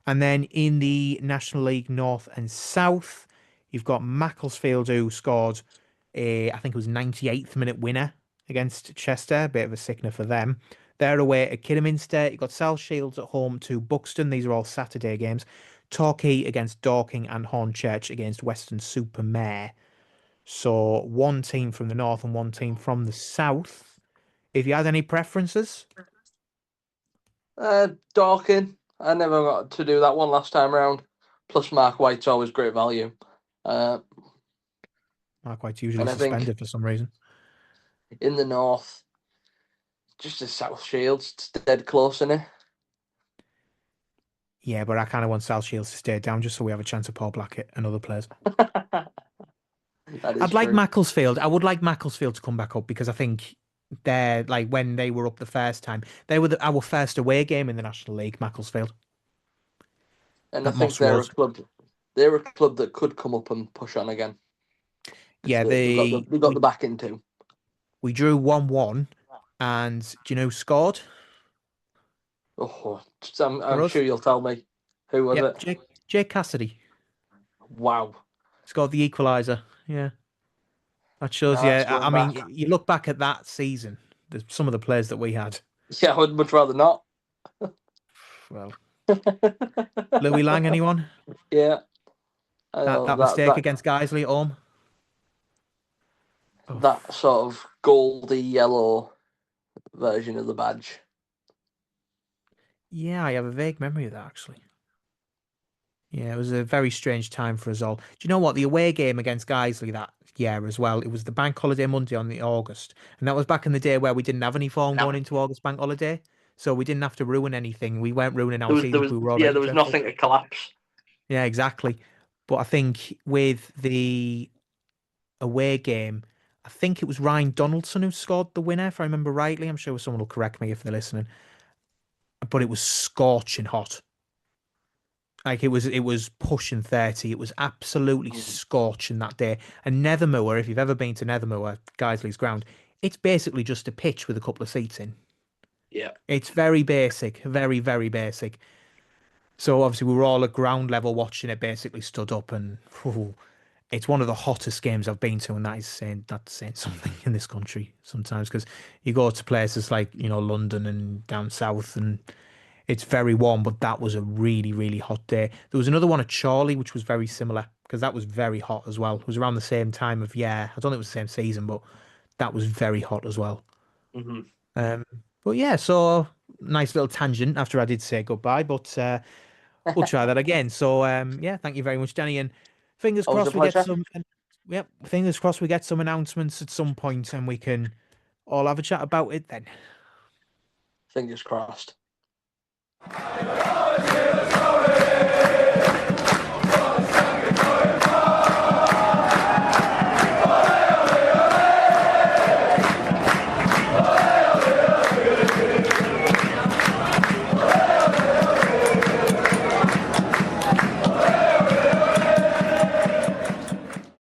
And then in the National League North and South, you've got Macclesfield who scored I think it was 98th minute winner against Chester. A bit of a sickener for them. They're away at Kidderminster. You've got South Shields at home to Buxton. These are all Saturday games. Torquay against Dorking and Hornchurch against Weston-super-Mare. So one team from the north and one team from the south. If you had any preferences, Dorking. I never got to do that one last time round. Plus, Mark White's always great value. Uh, Mark White's usually and I think suspended for some reason. in the north, just the South Shields, it's dead close, in it? Yeah, but I kind of want South Shields to stay down just so we have a chance of Paul Blackett and other players. That is I'd like true. Macclesfield. I would like Macclesfield to come back up because I think they're like when they were up the first time, they were our first away game in the National League, Macclesfield, And I at think Moss Rose. they're a club that could come up and push on again because Yeah, they've got they the backing too. we drew 1-1, and do you know who scored Oh, for I'm us? sure you'll tell me. Who was Yep, it? Jake Cassidy Wow. scored the equaliser. Yeah, that shows Now you. that's I going mean, back. you look back at that season, some of the players that we had. Yeah, I would much rather not. Well, Louis Lang, anyone? Yeah, I That know that mistake that against Guiseley at home. Oh, that sort of goldy yellow version of the badge. yeah, I have a vague memory of that actually. Yeah, it was a very strange time for us all. Do you know what? The away game against Guiseley that year as well, it was the bank holiday Monday on the August. And that was back in the day where we didn't have any form going into August bank holiday. So we didn't have to ruin anything. We weren't ruining our There season was because we were yeah, already there was dreadful. nothing to collapse. Yeah, exactly. But I think with the away game, I think it was Ryan Donaldson who scored the winner, if I remember rightly. I'm sure someone will correct me if they're listening. But it was scorching hot. Like it was pushing 30. It was absolutely Mm. scorching that day. And Nethermoor, if you've ever been to Nethermoor, Guiseley's ground, it's basically just a pitch with a couple of seats in. Yeah. It's very basic, very, very basic. So obviously we were all at ground level watching it basically stood up and whew, it's one of the hottest games I've been to, and that's saying something in this country sometimes because you go to places like, London and down south and it's very warm, but that was a really, really hot day. There was another one at Chorley, which was very similar because that was very hot as well. It was around the same time of year. I don't think it was the same season, but that was very hot as well. Hmm. Um, but yeah, so nice little tangent after I did say goodbye, but we'll try that again. So yeah, thank you very much, Danny, and fingers Always a crossed we get pleasure. some. Yep, fingers crossed we get some announcements at some point and we can all have a chat about it then. Fingers crossed.